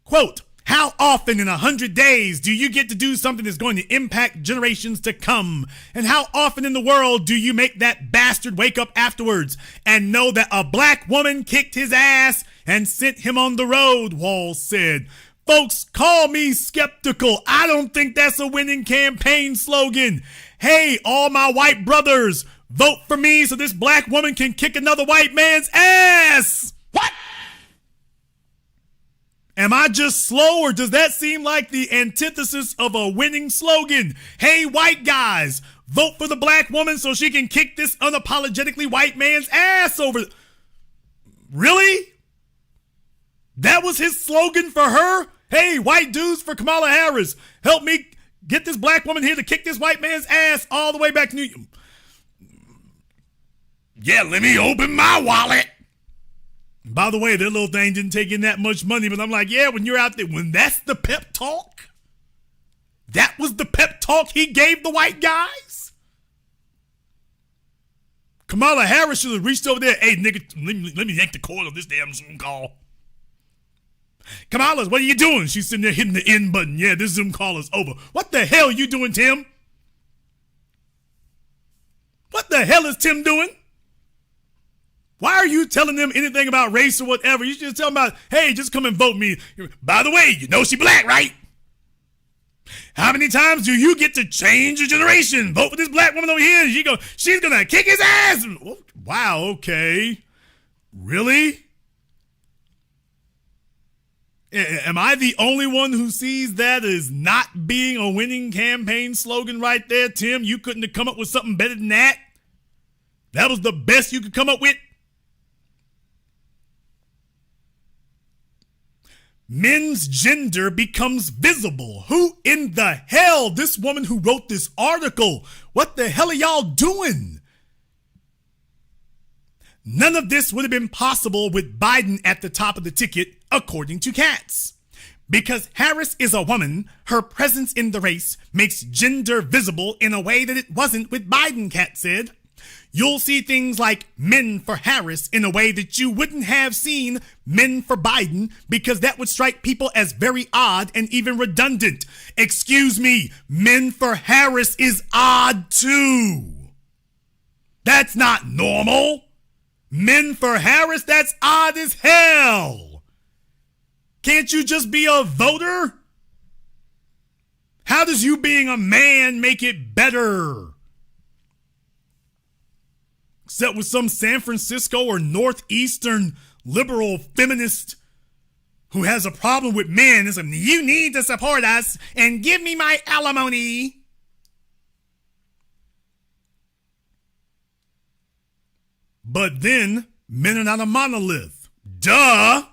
Quote, how often in 100 days do you get to do something that's going to impact generations to come? And how often in the world do you make that bastard wake up afterwards and know that a black woman kicked his ass and sent him on the road, Walz said. Folks, call me skeptical. I don't think that's a winning campaign slogan. Hey, all my white brothers, vote for me so this black woman can kick another white man's ass. What? Am I just slow, or does that seem like the antithesis of a winning slogan? Hey, white guys, vote for the black woman so she can kick this unapologetically white man's ass over. Really? That was his slogan for her? Hey, white dudes for Kamala Harris, help me get this black woman here to kick this white man's ass all the way back to New York. Yeah, let me open my wallet. By the way, that little thing didn't take in that much money, but I'm like, yeah, when you're out there, when that's the pep talk, that was the pep talk he gave the white guys. Kamala Harris should have reached over there. Hey, nigga, let me yank the cord on this damn Zoom call. Kamala, what are you doing? She's sitting there hitting the end button. Yeah, this Zoom call is over. What the hell are you doing, Tim? What the hell is Tim doing? Why are you telling them anything about race or whatever? You should just tell them about, hey, just come and vote me. By the way, you know she black, right? How many times do you get to change your generation? Vote for this black woman over here. She's going to kick his ass. Wow, okay. Really? Am I the only one who sees that as not being a winning campaign slogan right there, Tim? You couldn't have come up with something better than that? That was the best you could come up with? Men's gender becomes visible. Who in the hell? This woman who wrote this article. What the hell are y'all doing? None of this would have been possible with Biden at the top of the ticket, according to Katz. Because Harris is a woman, her presence in the race makes gender visible in a way that it wasn't with Biden, Katz said. You'll see things like men for Harris in a way that you wouldn't have seen men for Biden, because that would strike people as very odd and even redundant. Excuse me, men for Harris is odd too. That's not normal. Men for Harris, that's odd as hell. Can't you just be a voter? How does you being a man make it better? Except with some San Francisco or Northeastern liberal feminist who has a problem with men and says, you need to support us and give me my alimony. But then men are not a monolith. Duh.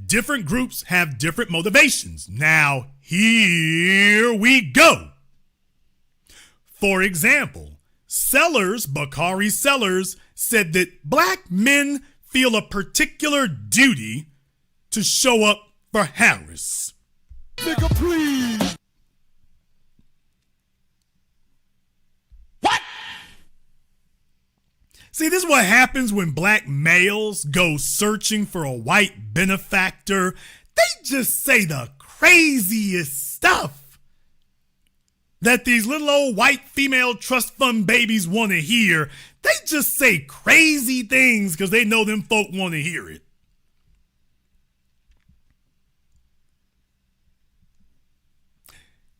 Different groups have different motivations. Now, here we go. For example, Bakari Sellers, said that black men feel a particular duty to show up for Harris. Nigga, please. What? See, this is what happens when black males go searching for a white benefactor. They just say the craziest stuff that these little old white female trust fund babies want to hear. They just say crazy things because they know them folk want to hear it.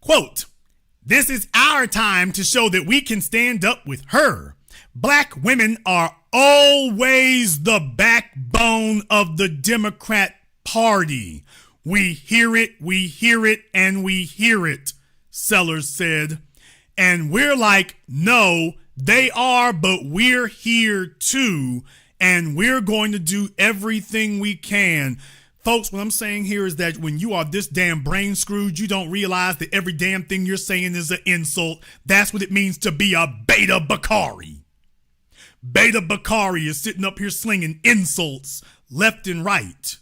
Quote, "This is our time to show that we can stand up with her. Black women are always the backbone of the Democrat Party. We hear it, and we hear it," Sellers said. And we're like, no, they are, but we're here too, and we're going to do everything we can. Folks, what I'm saying here is that when you are this damn brain screwed, you don't realize that every damn thing you're saying is an insult. That's what it means to be a Beta Bakari. Beta Bakari is sitting up here slinging insults left and right.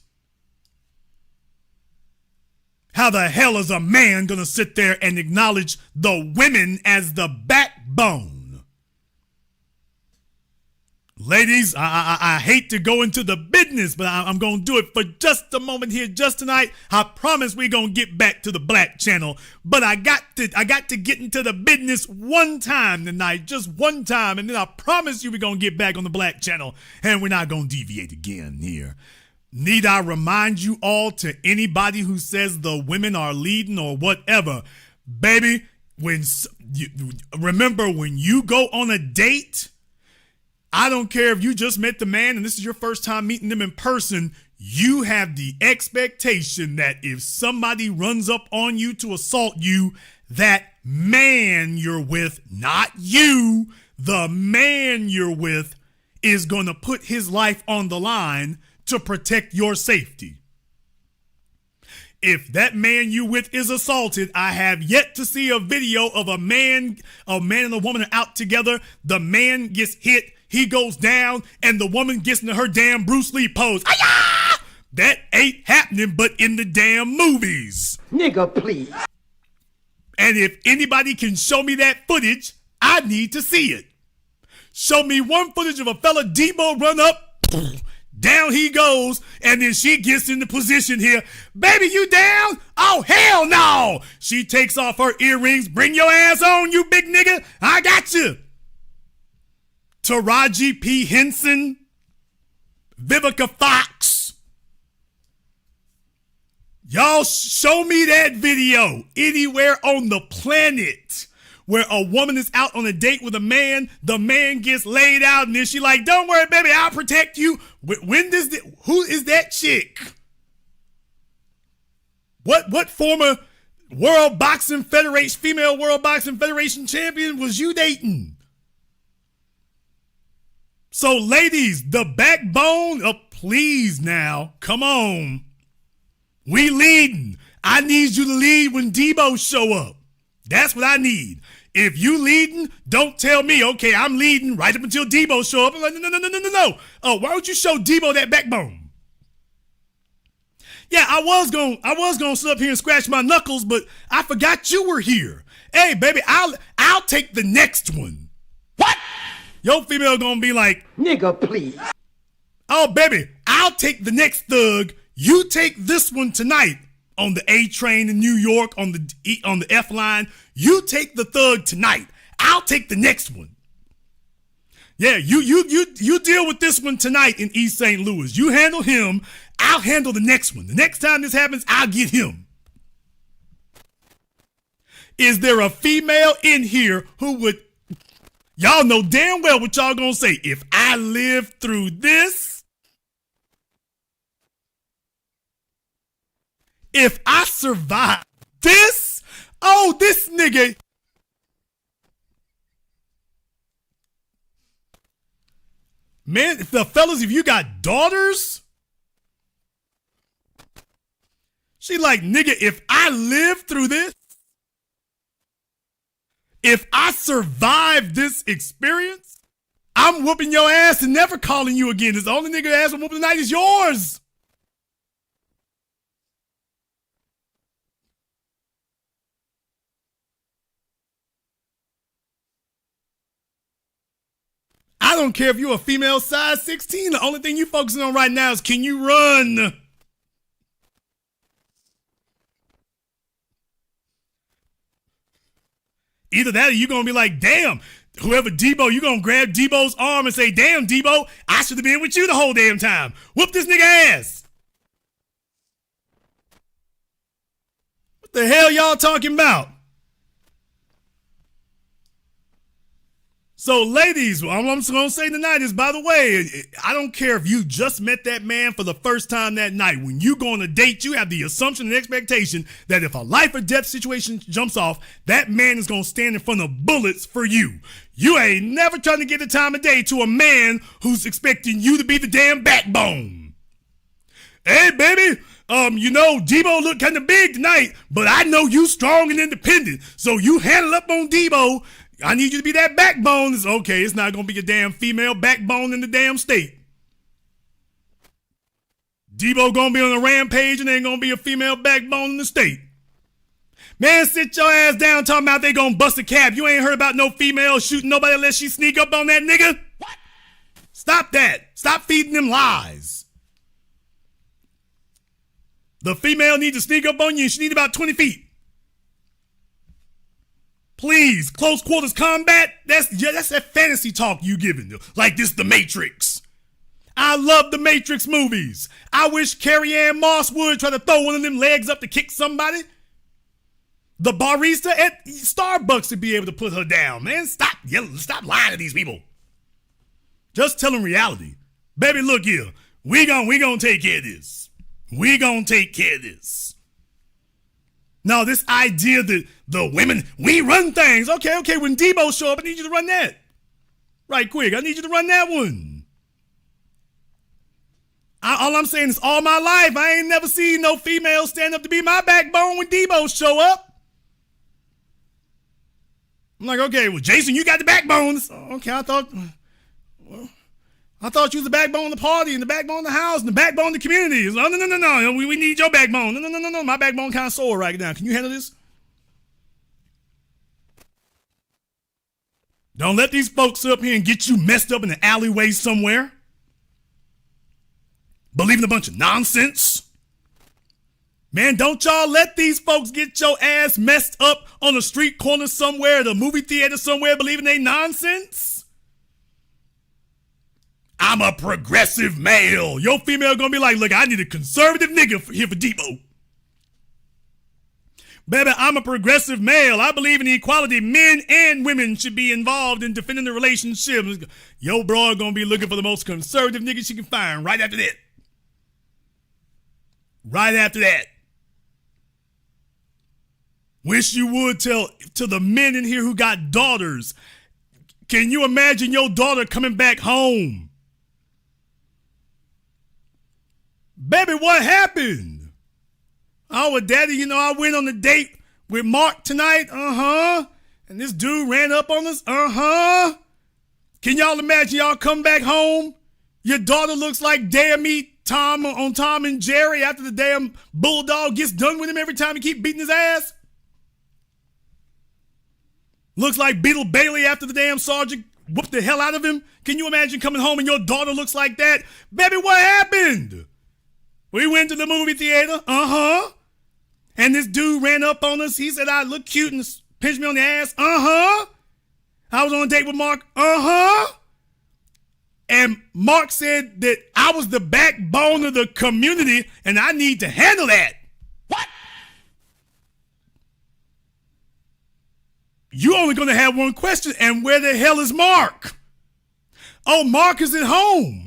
How the hell is a man gonna sit there and acknowledge the women as the backbone? Ladies, I hate to go into the business, but I'm going to do it for just a moment here, just tonight. I promise we're going to get back to the black channel, but I got to get into the business one time tonight, just one time, and then I promise you we're going to get back on the black channel, and we're not going to deviate again here. Need I remind you all, to anybody who says the women are leading or whatever, baby, remember when you go on a date, I don't care if you just met the man and this is your first time meeting them in person, you have the expectation that if somebody runs up on you to assault you, that man you're with, not you, the man you're with, is going to put his life on the line to protect your safety. If that man you with is assaulted, I have yet to see a video of a man and a woman are out together. The man gets hit, he goes down, and the woman gets into her damn Bruce Lee pose. Ay-ya! That ain't happening but in the damn movies. Nigga, please. And if anybody can show me that footage, I need to see it. Show me one footage of a fella Debo run up, down he goes, and then she gets in the position here. Baby, you down? Oh, hell no. She takes off her earrings. Bring your ass on, you big nigga. I got you. Taraji P. Henson, Vivica Fox. Y'all show me that video anywhere on the planet where a woman is out on a date with a man, the man gets laid out, and then she like, don't worry, baby, I'll protect you. Who is that chick? What former World Boxing Federation, female World Boxing Federation champion was you dating? So ladies, the backbone of, please now, come on. We leading. I need you to lead when Debo show up. That's what I need. If you leading, don't tell me, okay, I'm leading right up until Debo show up. I'm like, no. Oh, why don't you show Debo that backbone? Yeah, I was gonna sit up here and scratch my knuckles, but I forgot you were here. Hey, baby, I'll take the next one. What? Your female gonna be like, nigga, please. Oh, baby, I'll take the next thug. You take this one tonight on the A train in New York, on the F line. You take the thug tonight. I'll take the next one. Yeah, you deal with this one tonight in East St. Louis. You handle him. I'll handle the next one. The next time this happens, I'll get him. Is there a female in here who would, y'all know damn well what y'all gonna say, if I live through this, if I survive this, oh, this nigga. Man, the fellas, if you got daughters, she like, nigga, if I live through this, If I survive this experience, I'm whooping your ass and never calling you again. It's the only nigga ass I'm whooping tonight is yours. I don't care if you're a female size 16. The only thing you focusing on right now is can you run? Either that or you're going to be like, damn, whoever Debo, you're going to grab Debo's arm and say, damn, Debo, I should have been with you the whole damn time. Whoop this nigga ass. What the hell y'all talking about? So, ladies, all I'm going to say tonight is, by the way, I don't care if you just met that man for the first time that night. When you go on a date, you have the assumption and expectation that if a life or death situation jumps off, that man is going to stand in front of bullets for you. You ain't never trying to get the time of day to a man who's expecting you to be the damn backbone. Hey, baby, Debo looked kind of big tonight, but I know you strong and independent, so you handle up on Debo. I need you to be that backbone. It's okay. It's not going to be a damn female backbone in the damn state. Debo going to be on a rampage and ain't going to be a female backbone in the state. Man, sit your ass down talking about they going to bust a cap. You ain't heard about no female shooting nobody unless she sneak up on that nigga. What? Stop that. Stop feeding them lies. The female needs to sneak up on you and she need about 20 feet. Please, close quarters combat, that's that fantasy talk you giving. Like this The Matrix. I love The Matrix movies. I wish Carrie Ann Moss would try to throw one of them legs up to kick somebody. The barista at Starbucks would be able to put her down, man. Stop lying to these people. Just tell them reality. Baby, look here. We gonna take care of this. We gonna take care of this. Now, this idea that the women, we run things. Okay, when Debo show up, I need you to run that. Right quick, I need you to run that one. All I'm saying is all my life, I ain't never seen no female stand up to be my backbone when Debo show up. I'm like, okay, well, Jason, you got the backbone. Okay, I thought you was the backbone of the party and the backbone of the house and the backbone of the community. No. We need your backbone. No. My backbone kind of sore right now. Can you handle this? Don't let these folks up here and get you messed up in the alleyway somewhere. Believing a bunch of nonsense. Man, don't y'all let these folks get your ass messed up on a street corner somewhere, the movie theater somewhere, believing they nonsense. I'm a progressive male. Your female gonna be like, look, I need a conservative nigga here for Debo. Baby, I'm a progressive male. I believe in equality. Men and women should be involved in defending the relationship. Your bro gonna be looking for the most conservative nigga she can find right after that. Right after that. Wish you would tell to the men in here who got daughters. Can you imagine your daughter coming back home? Baby, what happened? Oh, well, daddy, I went on a date with Mark tonight. And this dude ran up on us. Can y'all imagine y'all come back home? Your daughter looks like damn meat Tom on Tom and Jerry after the damn bulldog gets done with him every time he keep beating his ass. Looks like Beetle Bailey after the damn sergeant whooped the hell out of him. Can you imagine coming home and your daughter looks like that? Baby, what happened? We went to the movie theater. And this dude ran up on us. He said I look cute and pinched me on the ass. I was on a date with Mark. And Mark said that I was the backbone of the community and I need to handle that. What? You only going to have one question. And where the hell is Mark? Oh, Mark is at home.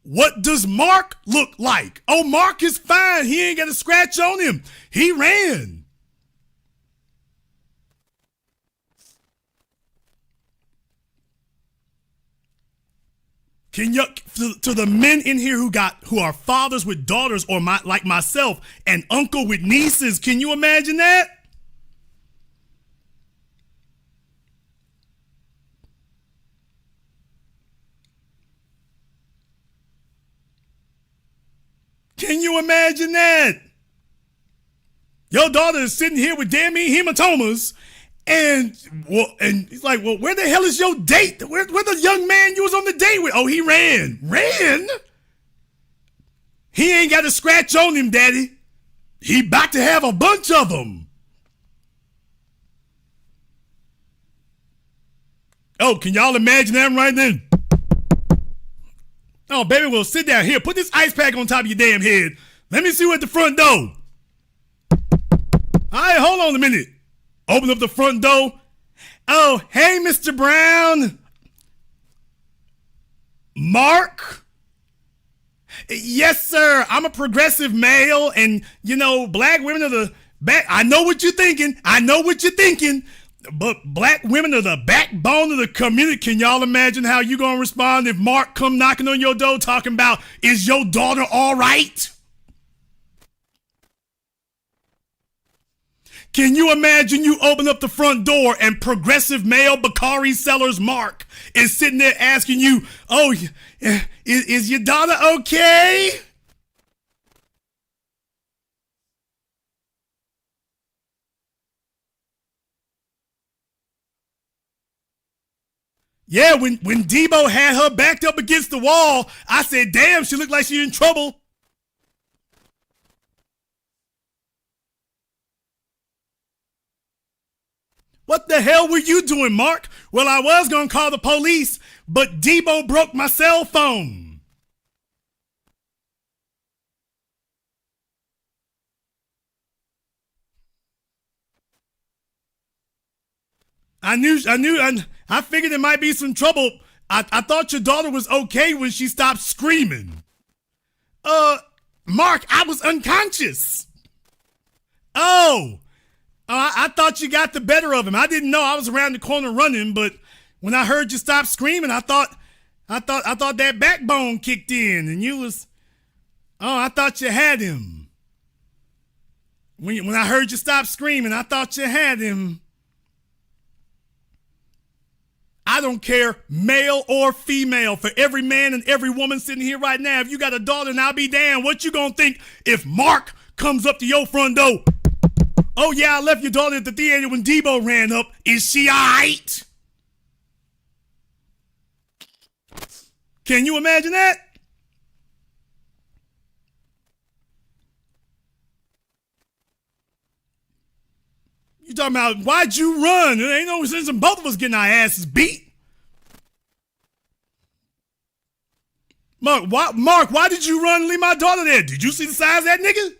What does Mark look like? Oh, Mark is fine. He ain't got a scratch on him. He ran. Can you, to the men in here who are fathers with daughters or like myself, an uncle with nieces, can you imagine that? imagine that? Your daughter is sitting here with damn me hematomas, and he's like, well, where the hell is your date? Where the young man you was on the date with? Oh, he ran. Ran? He ain't got a scratch on him, Daddy. He about to have a bunch of them. Oh, can y'all imagine that right then? Oh, baby, well, sit down here. Put this ice pack on top of your damn head. Let me see you at the front door. All right, hold on a minute. Open up the front door. Oh, hey, Mr. Brown. Mark? Yes, sir. I'm a progressive male, and, black women are the back. I know what you're thinking. But black women are the backbone of the community. Can y'all imagine how you gonna respond if Mark come knocking on your door talking about, is your daughter all right? Can you imagine you open up the front door and progressive male Bakari Sellers Mark is sitting there asking you, oh, is your daughter okay? Yeah, when Debo had her backed up against the wall, I said, damn, she looked like she in trouble. What the hell were you doing, Mark? Well, I was going to call the police, but Debo broke my cell phone. I figured there might be some trouble. I thought your daughter was okay when she stopped screaming. Mark, I was unconscious. Oh, I thought you got the better of him. I didn't know I was around the corner running, but when I heard you stop screaming, I thought that backbone kicked in, and you was. Oh, I thought you had him. When I heard you stop screaming, I thought you had him. I don't care, male or female, for every man and every woman sitting here right now. If you got a daughter, and I'll be damned, what you gonna think if Mark comes up to your front door? Oh yeah, I left your daughter at the theater when Debo ran up. Is she all right? Can you imagine that? You talking about, why'd you run? There ain't no sense in both of us getting our asses beat. Mark, why did you run and leave my daughter there? Did you see the size of that nigga?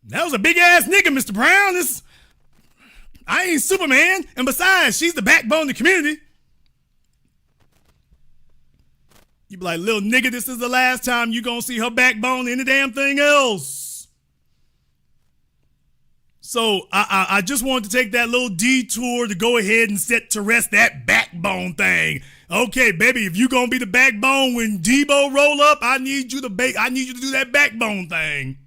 That was a big ass nigga, Mr. Brown. I ain't Superman. And besides, she's the backbone of the community. You be like, little nigga, this is the last time you gonna see her backbone or any damn thing else. So I just wanted to take that little detour to go ahead and set to rest that backbone thing. Okay, baby, if you gonna be the backbone when Debo roll up, I need you to do that backbone thing.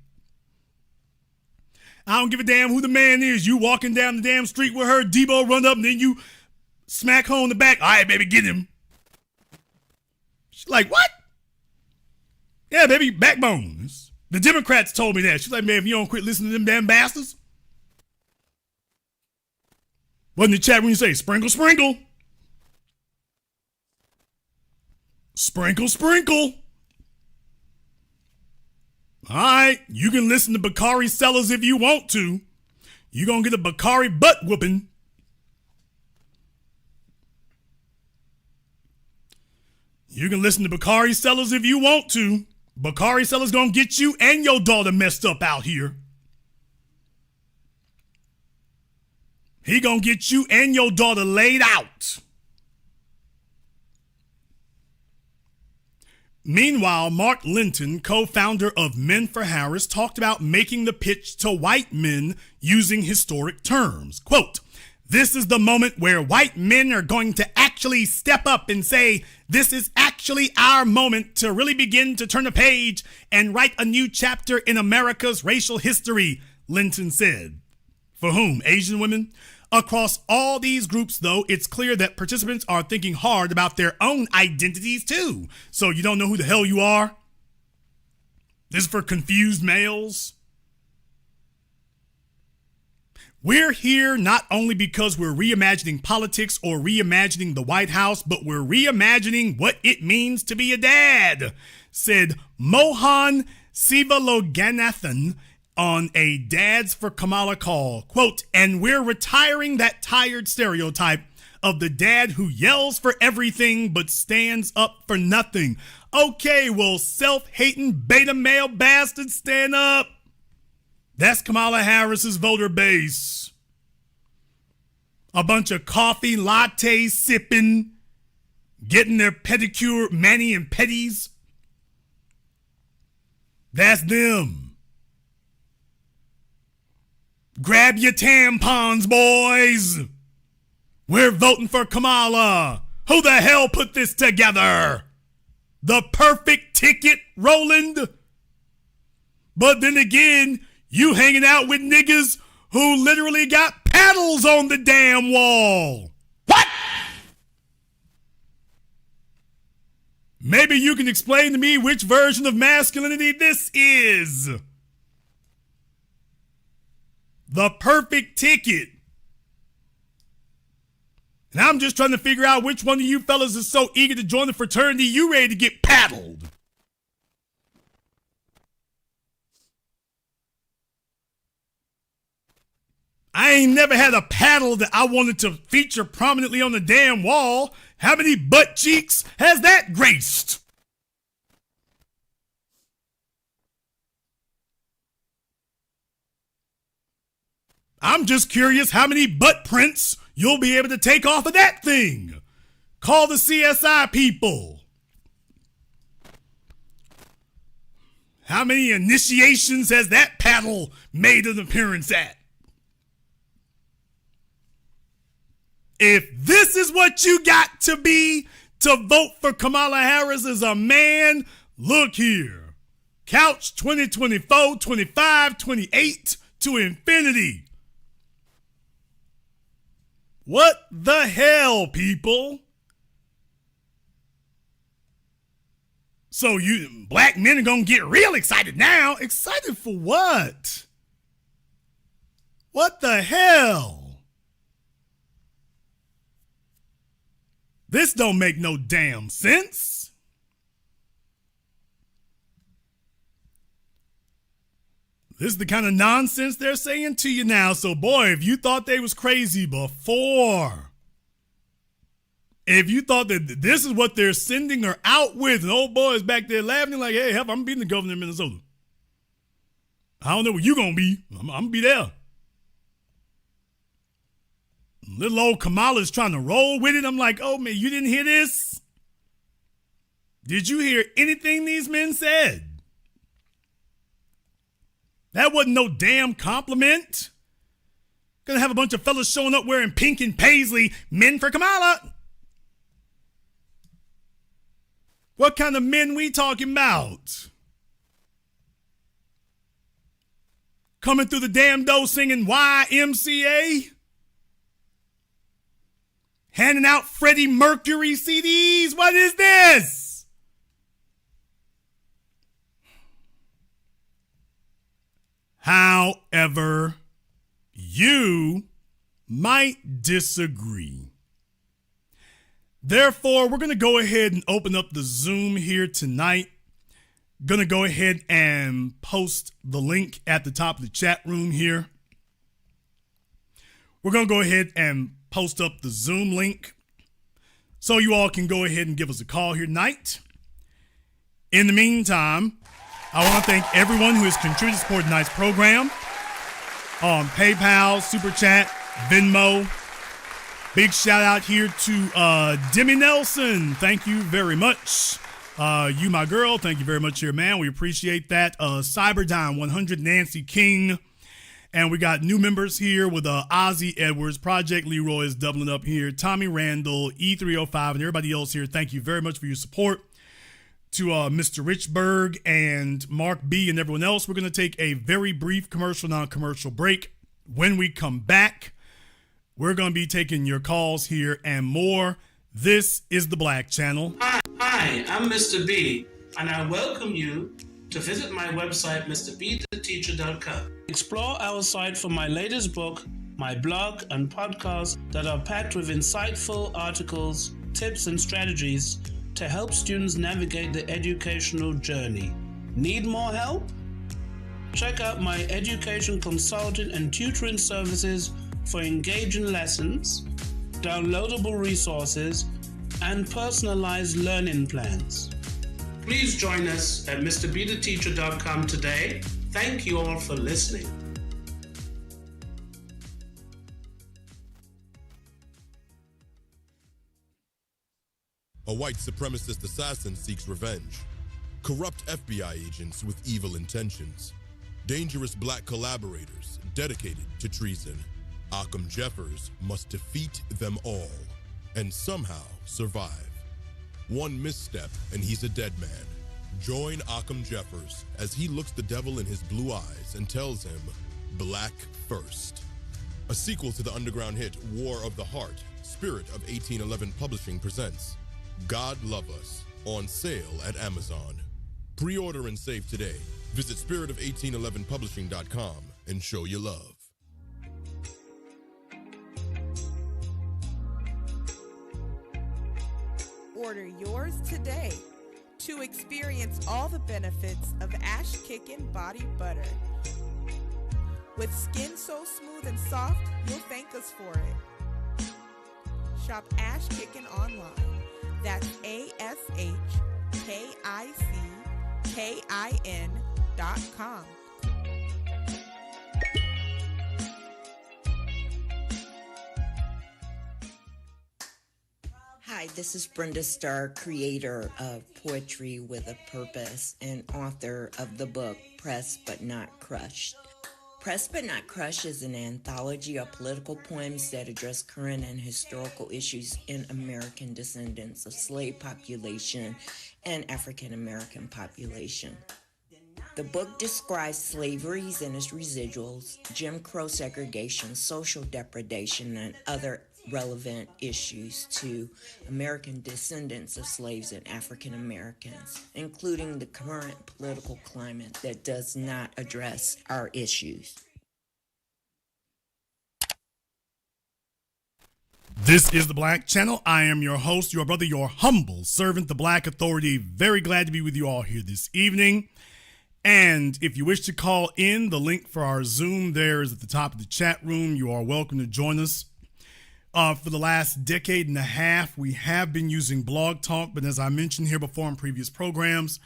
I don't give a damn who the man is. You walking down the damn street with her, Debo run up, and then you smack her on the back. All right, baby, get him. She's like, what? Yeah, baby, backbone. The Democrats told me that. She's like, man, if you don't quit listening to them damn bastards. What in the chat when you say, sprinkle, sprinkle? Sprinkle, sprinkle. All right, you can listen to Bakari Sellers if you want to. You're going to get a Bakari butt whooping. You can listen to Bakari Sellers if you want to. Bakari Sellers going to get you and your daughter messed up out here. He going to get you and your daughter laid out. Meanwhile, Mark Linton, co-founder of Men for Harris, talked about making the pitch to white men using historic terms. Quote, this is the moment where white men are going to actually step up and say, this is actually our moment to really begin to turn a page and write a new chapter in America's racial history, Linton said. For whom? Asian women? Across all these groups, though, it's clear that participants are thinking hard about their own identities, too. So you don't know who the hell you are? This is for confused males. We're here not only because we're reimagining politics or reimagining the White House, but we're reimagining what it means to be a dad, said Mohan Sivaloganathan on a Dads for Kamala call. Quote, and we're retiring that tired stereotype of the dad who yells for everything but stands up for nothing. Okay, well, self-hating beta male bastards, stand up. That's Kamala Harris's voter base. A bunch of coffee latte sipping, getting their pedicure, mani and petties. That's them. Grab your tampons, boys. We're voting for Kamala. Who the hell put this together? The perfect ticket, Roland? But then again, you hanging out with niggas who literally got paddles on the damn wall. What? Maybe you can explain to me which version of masculinity this is. The perfect ticket. And I'm just trying to figure out which one of you fellas is so eager to join the fraternity you ready to get paddled. I ain't never had a paddle that I wanted to feature prominently on the damn wall. How many butt cheeks has that graced? I'm just curious how many butt prints you'll be able to take off of that thing. Call the CSI people. How many initiations has that paddle made an appearance at? If this is what you got to be to vote for Kamala Harris as a man, look here. Couch 2024, 25, 28 to infinity. What the hell, people? So you black men are gonna get real excited now. Excited for what? What the hell? This don't make no damn sense. This is the kind of nonsense they're saying to you now. So, boy, if you thought they was crazy before, if you thought that this is what they're sending her out with, and old boys back there laughing like, hey, hell, I'm being the governor of Minnesota. I don't know where you gonna be. I'm gonna be there. Little old Kamala's trying to roll with it. I'm like, oh, man, you didn't hear this? Did you hear anything these men said? That wasn't no damn compliment. Gonna have a bunch of fellas showing up wearing pink and paisley, men for Kamala. What kind of men we talking about? Coming through the damn door singing YMCA? Handing out Freddie Mercury CDs? What is this? However, you might disagree. Therefore, we're going to go ahead and open up the Zoom here tonight. Going to go ahead and post the link at the top of the chat room here. We're going to go ahead and post up the Zoom link so you all can go ahead and give us a call here tonight. In the meantime, I want to thank everyone who has contributed to support tonight's program on PayPal, Super Chat, Venmo. Big shout out here to Demi Nelson. Thank you very much. You, my girl, thank you very much here, man. We appreciate that. Cyberdyne 100, Nancy King. And we got new members here with Ozzy Edwards, Project Leroy is doubling up here, Tommy Randall, E305, and everybody else here. Thank you very much for your support. To Mr. Richburg and Mark B and everyone else, we're going to take a very brief commercial, non-commercial break. When we come back, We're going to be taking your calls here and more. This is the Black Channel. Hi, I'm Mr. B, and I welcome you to visit my website, mrbetheteacher.com. Explore our site for my latest book, my blog, and podcast that are packed with insightful articles, tips, and strategies to help students navigate the educational journey. Need more help? Check out my education consulting and tutoring services for engaging lessons, downloadable resources, and personalized learning plans. Please join us at mrbetheteacher.com today. Thank you all for listening. A white supremacist assassin seeks revenge. Corrupt FBI agents with evil intentions. Dangerous black collaborators dedicated to treason. Occam Jeffers must defeat them all and somehow survive. One misstep and he's a dead man. Join Occam Jeffers as he looks the devil in his blue eyes and tells him, Black First. A sequel to the underground hit War of the Heart, Spirit of 1811 Publishing presents God Love Us, on sale at Amazon. Pre-order and save today. Visit spiritOf1811publishing.com and show your love. Order yours today to experience all the benefits of Ash Kickin' Body Butter. With skin so smooth and soft, you'll thank us for it. Shop Ash Kickin' online. That's ASHKICKIN.com. Hi, this is Brenda Starr, creator of Poetry with a Purpose and author of the book Pressed But Not Crushed. Pressed But Not Crushed is an anthology of political poems that address current and historical issues in American descendants of slave population and African American population. The book describes slavery and its residuals, Jim Crow segregation, social depredation, and other relevant issues to American descendants of slaves and African Americans, including the current political climate that does not address our issues. This is the Black Channel. I am your host, your brother, your humble servant, the Black Authority. Very glad to be with you all here this evening. And if you wish to call in, the link for our Zoom there is at the top of the chat room. You are welcome to join us. For the last decade and a half, we have been using Blog Talk, but as I mentioned here before in previous programs,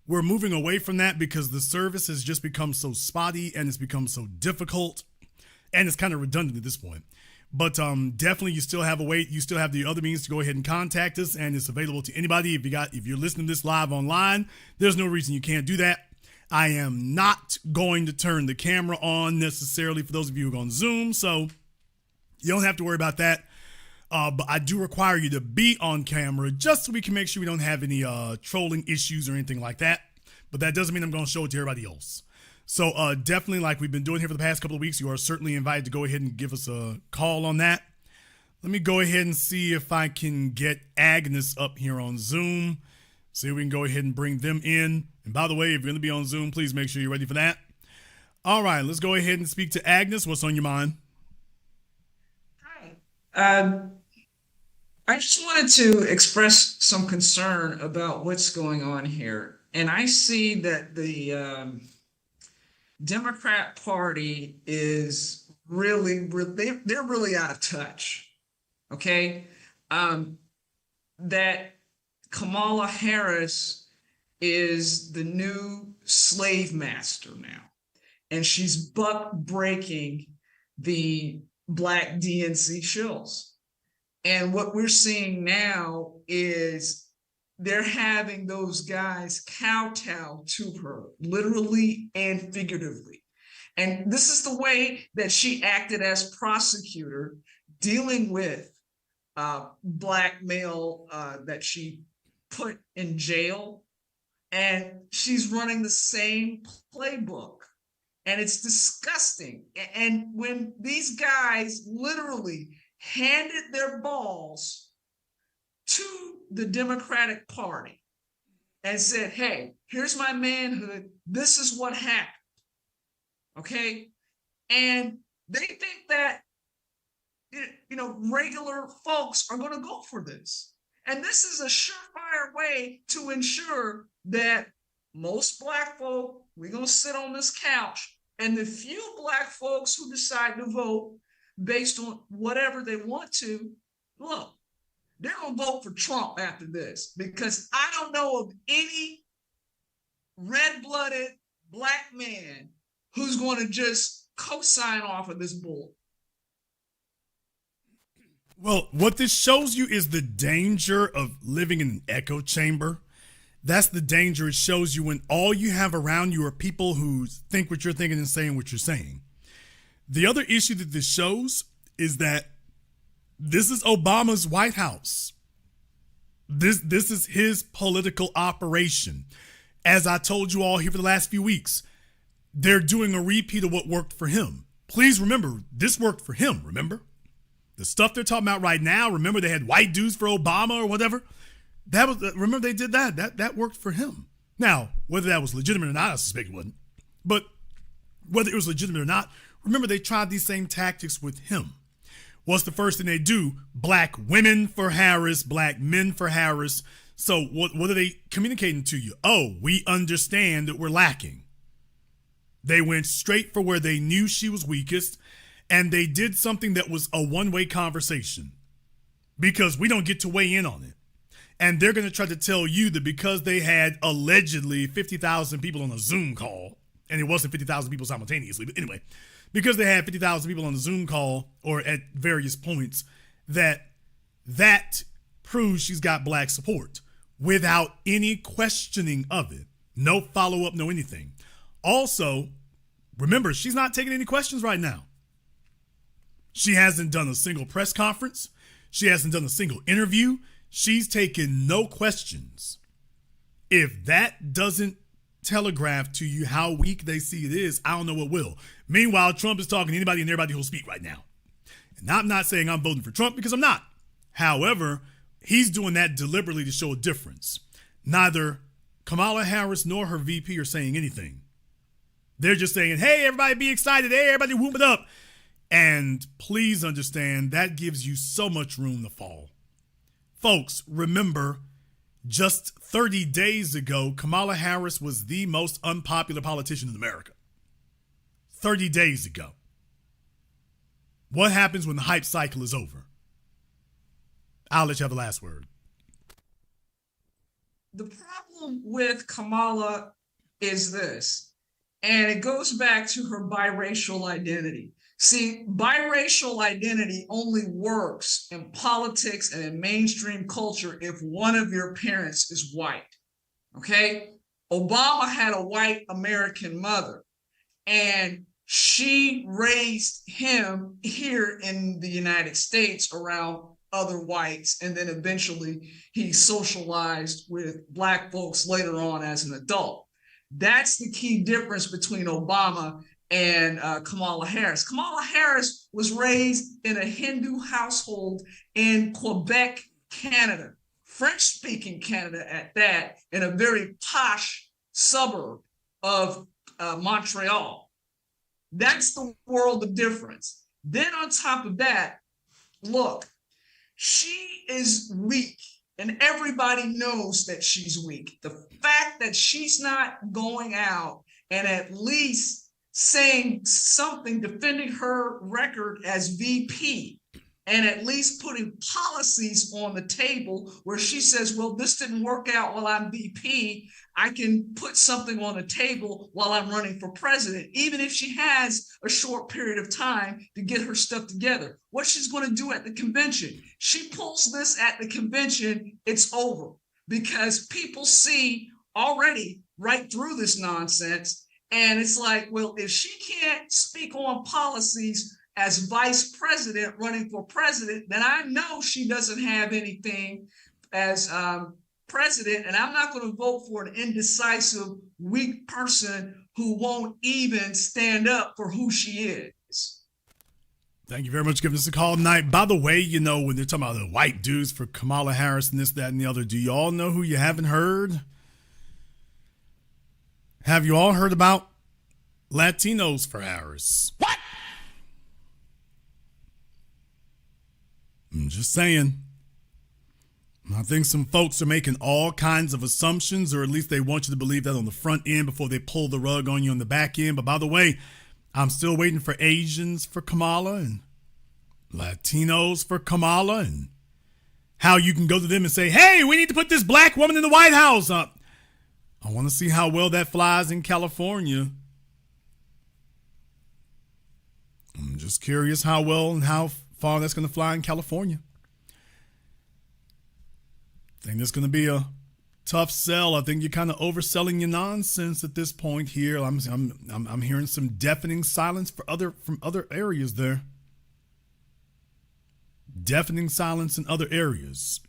we're moving away from that because the service has just become so spotty and it's become so difficult, and it's kind of redundant at this point. But definitely, you still have a way. You still have the other means to go ahead and contact us, and it's available to anybody. If you're listening to this live online, there's no reason you can't do that. I am not going to turn the camera on necessarily for those of you who are on Zoom, so you don't have to worry about that. But I do require you to be on camera just so we can make sure we don't have any trolling issues or anything like that. But that doesn't mean I'm going to show it to everybody else. So definitely, like we've been doing here for the past couple of weeks, you are certainly invited to go ahead and give us a call on that. Let me go ahead and see if I can get Agnes up here on Zoom. See if we can go ahead and bring them in. And by the way, if you're going to be on Zoom, please make sure you're ready for that. All right, let's go ahead and speak to Agnes. What's on your mind? I just wanted to express some concern about what's going on here. And I see that the Democrat Party is really, they're really out of touch. Okay. That Kamala Harris is the new slave master now. And she's buck breaking the Black DNC shills. And what we're seeing now is they're having those guys kowtow to her, literally and figuratively. And this is the way that she acted as prosecutor, dealing with Black male that she put in jail. And she's running the same playbook. And it's disgusting. And when these guys literally handed their balls to the Democratic Party and said, hey, here's my manhood. This is what happened. Okay? And they think that, regular folks are going to go for this. And this is a surefire way to ensure that most Black folk, we're going to sit on this couch, and the few Black folks who decide to vote based on whatever they want to, look, they're going to vote for Trump after this, because I don't know of any red-blooded Black man who's going to just co-sign off of this bull. Well, what this shows you is the danger of living in an echo chamber. That's the danger it shows you when all you have around you are people who think what you're thinking and saying what you're saying. The other issue that this shows is that this is Obama's White House. This is his political operation. As I told you all here for the last few weeks, they're doing a repeat of what worked for him. Please remember, this worked for him, remember? The stuff they're talking about right now, remember they had white dudes for Obama or whatever? Remember they did that. That worked for him. Now, whether that was legitimate or not, I suspect it wasn't. But whether it was legitimate or not, remember they tried these same tactics with him. What's the first thing they do? Black women for Harris, Black men for Harris. So what are they communicating to you? Oh, we understand that we're lacking. They went straight for where they knew she was weakest, and they did something that was a one-way conversation because we don't get to weigh in on it. And they're going to try to tell you that because they had allegedly 50,000 people on a Zoom call, and it wasn't 50,000 people simultaneously, but anyway, because they had 50,000 people on the Zoom call or at various points, that proves she's got Black support without any questioning of it. No follow-up, no anything. Also, remember, she's not taking any questions right now. She hasn't done a single press conference. She hasn't done a single interview. She's taken no questions. If that doesn't telegraph to you how weak they see it is, I don't know what will. Meanwhile, Trump is talking to anybody and everybody who'll speak right now. And I'm not saying I'm voting for Trump because I'm not. However, he's doing that deliberately to show a difference. Neither Kamala Harris nor her VP are saying anything. They're just saying, hey, everybody be excited. Hey, everybody whoop it up. And please understand that gives you so much room to fall. Folks, remember, just 30 days ago, Kamala Harris was the most unpopular politician in America. 30 days ago. What happens when the hype cycle is over? I'll let you have the last word. The problem with Kamala is this, and it goes back to her biracial identity. See, biracial identity only works in politics and in mainstream culture if one of your parents is white, okay? Obama had a white American mother, and she raised him here in the United States around other whites, and then eventually he socialized with Black folks later on as an adult. That's the key difference between Obama and Kamala Harris. Kamala Harris was raised in a Hindu household in Quebec, Canada, French-speaking Canada at that, in a very posh suburb of Montreal. That's the world of difference. Then on top of that, look, she is weak, and everybody knows that she's weak. The fact that she's not going out and at least saying something, defending her record as VP, and at least putting policies on the table where she says, well, this didn't work out while I'm VP. I can put something on the table while I'm running for president, even if she has a short period of time to get her stuff together. What she's going to do at the convention, she pulls this at the convention, it's over, because people see already right through this nonsense. And it's like, well, if she can't speak on policies as vice president running for president, then I know she doesn't have anything as president, and I'm not going to vote for an indecisive, weak person who won't even stand up for who she is. Thank you very much for giving us a call tonight. By the way, you know, when they're talking about the white dudes for Kamala Harris and this, that, and the other, do you all know who you haven't heard? Have you all heard about Latinos for Harris? What? I'm just saying. I think some folks are making all kinds of assumptions, or at least they want you to believe that on the front end before they pull the rug on you on the back end. But by the way, I'm still waiting for Asians for Kamala and Latinos for Kamala, and how you can go to them and say, hey, we need to put this black woman in the White House. I want to see how well that flies in California. I'm just curious how well and how far that's going to fly in California. I think that's going to be a tough sell. I think you're kind of overselling your nonsense at this point here. I'm hearing some deafening silence from other areas there. Deafening silence in other areas.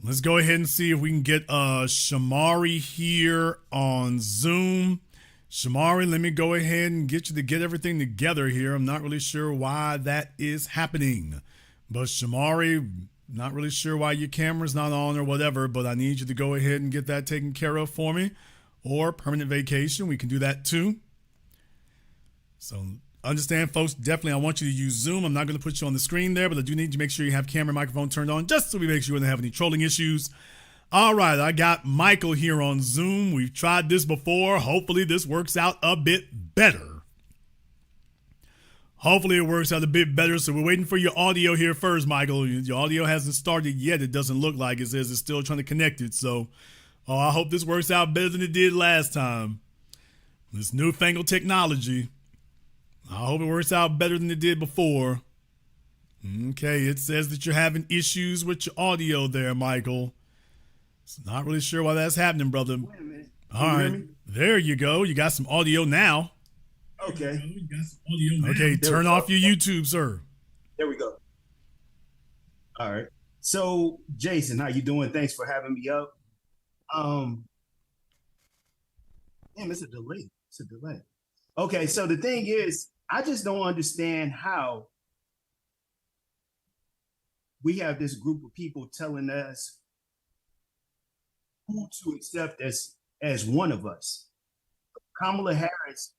Let's go ahead and see if we can get Shamari here on Zoom. Shamari, let me go ahead and get you to get everything together here. I'm not really sure why that is happening. But Shamari, not really sure why your camera's not on or whatever, but I need you to go ahead and get that taken care of for me. Or permanent vacation, we can do that too. So understand, folks, definitely I want you to use Zoom. I'm not going to put you on the screen there, but I do need you to make sure you have camera and microphone turned on just so we make sure we don't have any trolling issues. All right, I got Michael here on Zoom. We've tried this before. Hopefully this works out a bit better. Hopefully it works out a bit better. So we're waiting for your audio here first, Michael. Your audio hasn't started yet. It doesn't look like it. Says it's still trying to connect it. So I hope this works out better than it did last time. This newfangled technology. I hope it works out better than it did before. Okay, it says that you're having issues with your audio there, Michael. Not really sure why that's happening, brother. Wait a minute. All right, there you go. You got some audio now. Okay. Okay, turn off your YouTube, sir. There we go. All right. So, Jason, how you doing? Thanks for having me up. Damn, it's a delay. Okay, so the thing is, I just don't understand how we have this group of people telling us who to accept as one of us. Kamala Harris,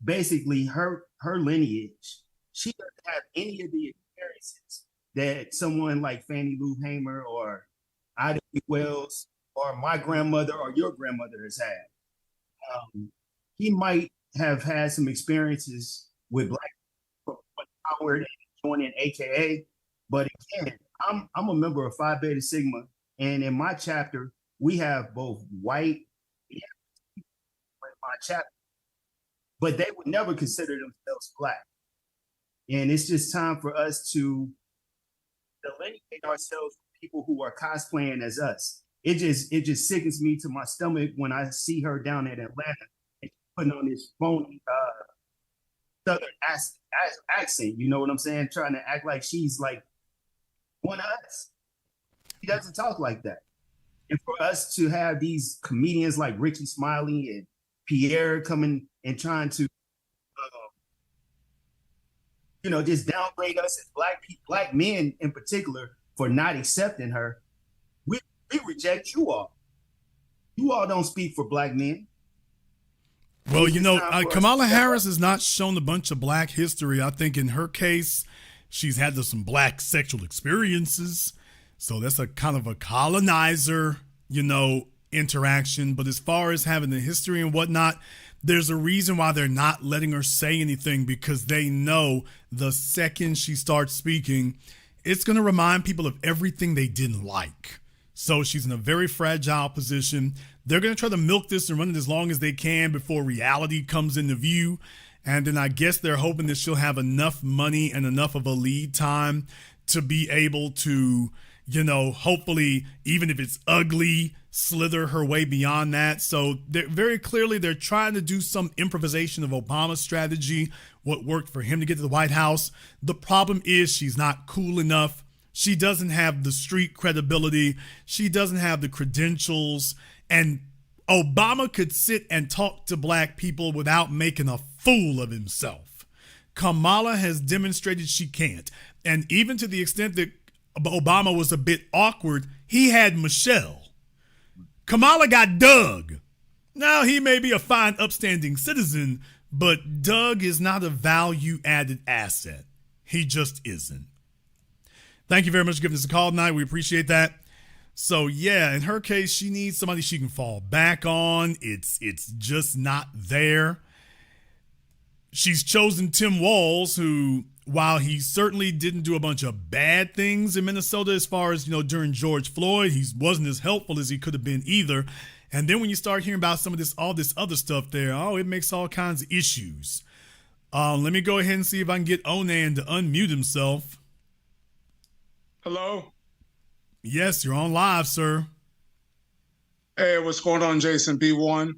basically her lineage, she doesn't have any of the experiences that someone like Fannie Lou Hamer or Ida B. Wells or my grandmother or your grandmother has had. He might have had some experiences with black people, Howard and joining AKA, but again, I'm a member of Phi Beta Sigma, and in my chapter we have both white and in my chapter, but they would never consider themselves black. And it's just time for us to delineate ourselves with people who are cosplaying as us. It just sickens me to my stomach when I see her down at Atlanta and putting on this phony southern accent. You know what I'm saying? Trying to act like she's like one of us. She doesn't talk like that. And for us to have these comedians like Ricky Smiley and Pierre coming and trying to, just downgrade us as black men in particular for not accepting her, we reject you all. You all don't speak for black men. Well, Kamala Harris has not shown a bunch of black history. I think in her case, she's had some black sexual experiences. So that's a kind of a colonizer, interaction. But as far as having the history and whatnot, there's a reason why they're not letting her say anything, because they know the second she starts speaking, it's going to remind people of everything they didn't like. So she's in a very fragile position. They're going to try to milk this and run it as long as they can before reality comes into view. And then I guess they're hoping that she'll have enough money and enough of a lead time to be able to, hopefully, even if it's ugly, slither her way beyond that. So they're trying to do some improvisation of Obama's strategy, what worked for him to get to the White House. The problem is she's not cool enough She doesn't have the street credibility. She doesn't have the credentials. And Obama could sit and talk to black people without making a fool of himself. Kamala has demonstrated she can't. And even to the extent that Obama was a bit awkward, he had Michelle. Kamala got Doug. Now, he may be a fine, upstanding citizen, but Doug is not a value-added asset. He just isn't. Thank you very much for giving us a call tonight. We appreciate that. So, yeah, in her case, she needs somebody she can fall back on. It's just not there. She's chosen Tim Walz, who, while he certainly didn't do a bunch of bad things in Minnesota as far as, during George Floyd, he wasn't as helpful as he could have been either. And then when you start hearing about all this other stuff there, it makes all kinds of issues. Let me go ahead and see if I can get Onan to unmute himself. Hello? Yes, you're on live, sir. Hey, what's going on, Jason B1?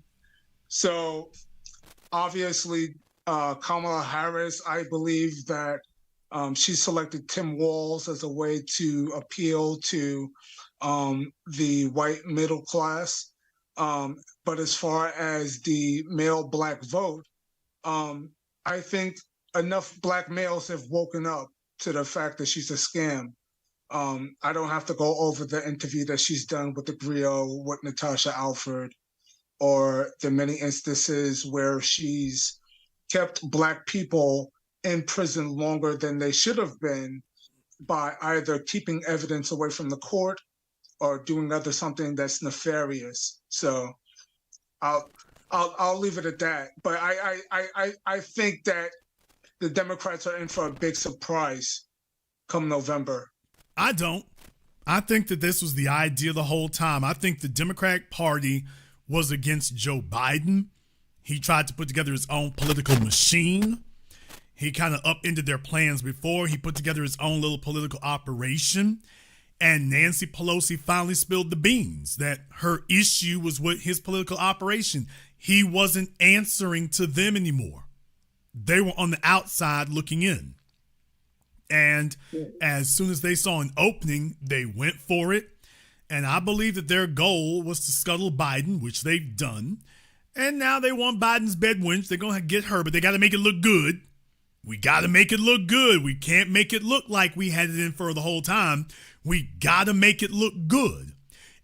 So, obviously, Kamala Harris, I believe that she selected Tim Walz as a way to appeal to the white middle class. But as far as the male black vote, I think enough black males have woken up to the fact that she's a scam. I don't have to go over the interview that she's done with the Griot, with Natasha Alford, or the many instances where she's kept black people in prison longer than they should have been by either keeping evidence away from the court or doing something that's nefarious. So I'll leave it at that. But I think that the Democrats are in for a big surprise come November. I don't. I think that this was the idea the whole time. I think the Democratic Party was against Joe Biden. He tried to put together his own political machine. He kind of upended their plans before. He put together his own little political operation. And Nancy Pelosi finally spilled the beans that her issue was with his political operation. He wasn't answering to them anymore. They were on the outside looking in. And as soon as they saw an opening, they went for it. And I believe that their goal was to scuttle Biden, which they've done. And now they want Biden's bed wench. They're going to get her, but they got to make it look good. We got to make it look good. We can't make it look like we had it in for the whole time. We got to make it look good.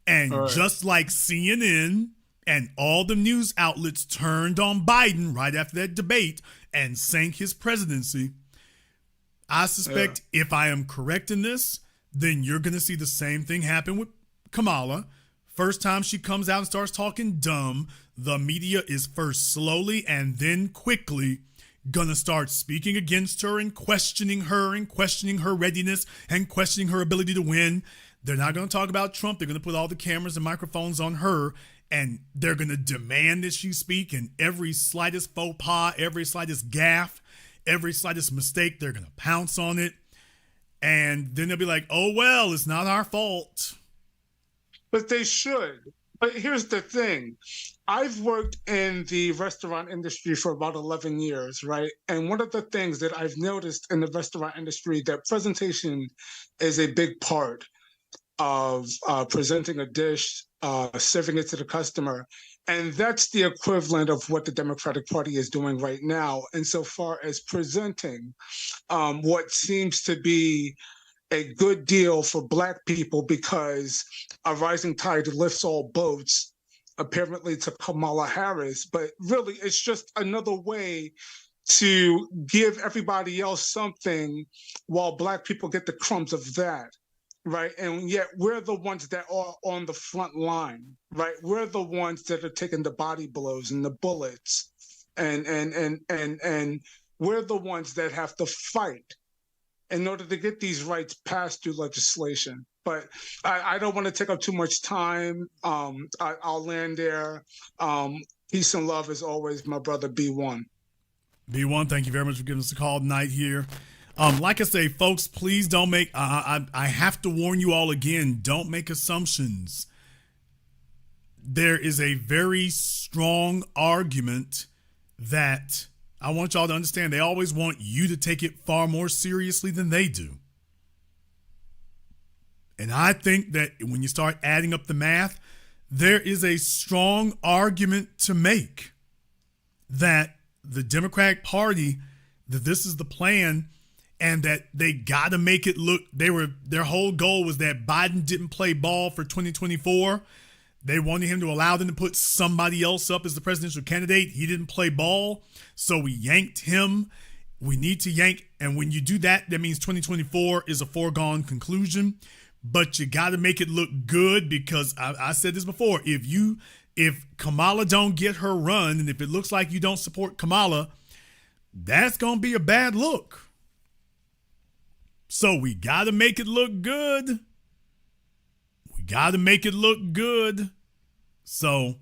And just like CNN and all the news outlets turned on Biden right after that debate and sank his presidency, I suspect if I am correct in this, then you're going to see the same thing happen with Kamala. First time she comes out and starts talking dumb, the media is first slowly and then quickly going to start speaking against her and questioning her readiness and questioning her ability to win. They're not going to talk about Trump. They're going to put all the cameras and microphones on her, and they're going to demand that she speak, and every slightest faux pas, every slightest gaffe, every slightest mistake, they're going to pounce on it. And then they'll be like, oh, well, it's not our fault. But they should. But here's the thing. I've worked in the restaurant industry for about 11 years, right? And one of the things that I've noticed in the restaurant industry, that presentation is a big part of presenting a dish, serving it to the customer. And that's the equivalent of what the Democratic Party is doing right now, insofar as presenting what seems to be a good deal for Black people, because a rising tide lifts all boats, apparently to Kamala Harris. But really, it's just another way to give everybody else something while Black people get the crumbs of that. Right. And yet we're the ones that are on the front line. Right. We're the ones that are taking the body blows and the bullets. And we're the ones that have to fight in order to get these rights passed through legislation. But I don't want to take up too much time. I'll land there. Peace and love as always, my brother B1. B1, thank you very much for giving us a call tonight here. Like I say, folks, please don't make, I have to warn you all again, don't make assumptions. There is a very strong argument that I want y'all to understand. They always want you to take it far more seriously than they do. And I think that when you start adding up the math, there is a strong argument to make that the Democratic Party, that this is the plan, and that they got to make it look, their whole goal was that Biden didn't play ball for 2024. They wanted him to allow them to put somebody else up as the presidential candidate. He didn't play ball, so we yanked him. We need to yank, and when you do that, that means 2024 is a foregone conclusion. But you got to make it look good, because I said this before. If Kamala don't get her run, and if it looks like you don't support Kamala, that's going to be a bad look. So we got to make it look good. We got to make it look good. So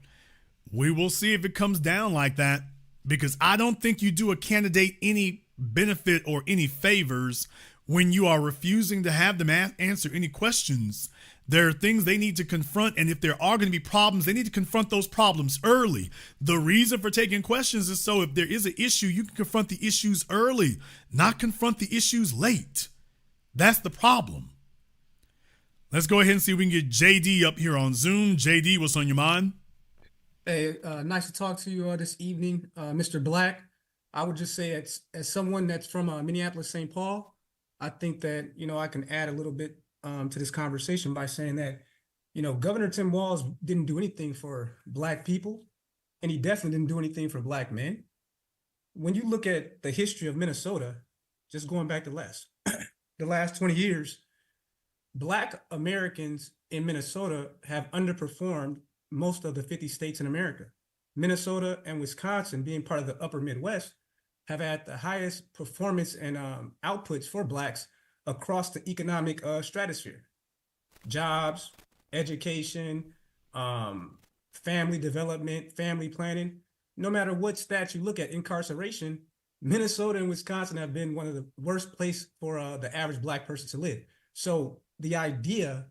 we will see if it comes down like that, because I don't think you do a candidate any benefit or any favors when you are refusing to have them answer any questions. There are things they need to confront, and if there are going to be problems, they need to confront those problems early. The reason for taking questions is so if there is an issue, you can confront the issues early, not confront the issues late. That's the problem. Let's go ahead and see if we can get JD up here on Zoom. JD, what's on your mind? Hey, nice to talk to you this evening, Mr. Black. I would just say, as someone that's from Minneapolis, St. Paul, I think that, I can add a little bit to this conversation by saying that, Governor Tim Walz didn't do anything for Black people, and he definitely didn't do anything for Black men. When you look at the history of Minnesota, just going back to the last 20 years, Black Americans in Minnesota have underperformed most of the 50 states in America. Minnesota and Wisconsin, being part of the upper Midwest, have had the highest performance and outputs for Blacks across the economic stratosphere. Jobs, education, family development, family planning. No matter what stats you look at, incarceration, Minnesota and Wisconsin have been one of the worst places for the average Black person to live. So the idea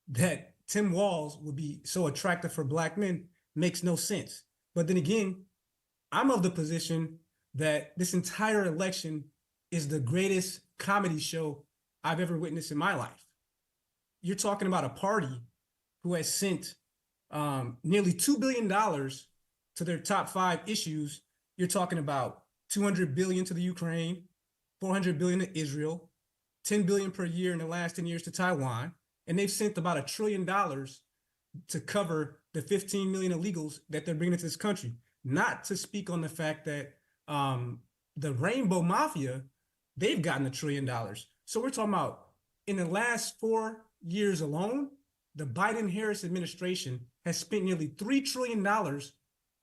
that Tim Walz would be so attractive for Black men makes no sense. But then again, I'm of the position that this entire election is the greatest comedy show I've ever witnessed in my life. You're talking about a party who has sent nearly $2 billion to their top 5 issues. You're talking about $200 billion to the Ukraine, $400 billion to Israel, $10 billion per year in the last 10 years to Taiwan. And they've sent about $1 trillion to cover the 15 million illegals that they're bringing into this country. Not to speak on the fact that the Rainbow Mafia, they've gotten $1 trillion. So we're talking about, in the last 4 years alone, the Biden-Harris administration has spent nearly $3 trillion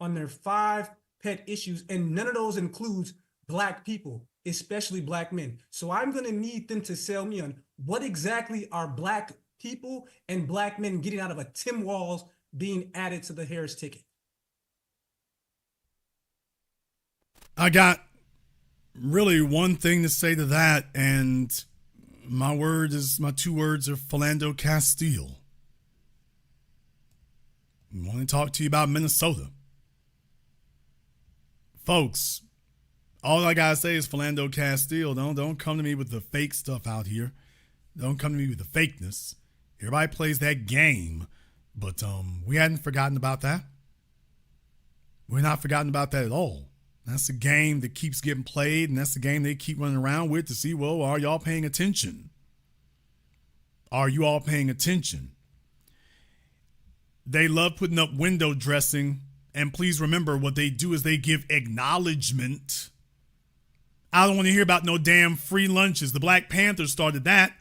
on their 5 pet issues, and none of those includes Black people, especially Black men. So I'm going to need them to sell me on what exactly are Black people and Black men getting out of a Tim Walz being added to the Harris ticket. I got really one thing to say to that, and my 2 words are Philando Castile. I want to talk to you about Minnesota. Folks, all I gotta say is Philando Castile. Don't come to me with the fake stuff out here. Don't come to me with the fakeness. Everybody plays that game, but we hadn't forgotten about that. We're not forgotten about that at all. That's a game that keeps getting played, and that's the game they keep running around with to see, well, are y'all paying attention? Are you all paying attention? They love putting up window dressing, and please remember what they do is they give acknowledgement. I don't want to hear about no damn free lunches. The Black Panthers started that.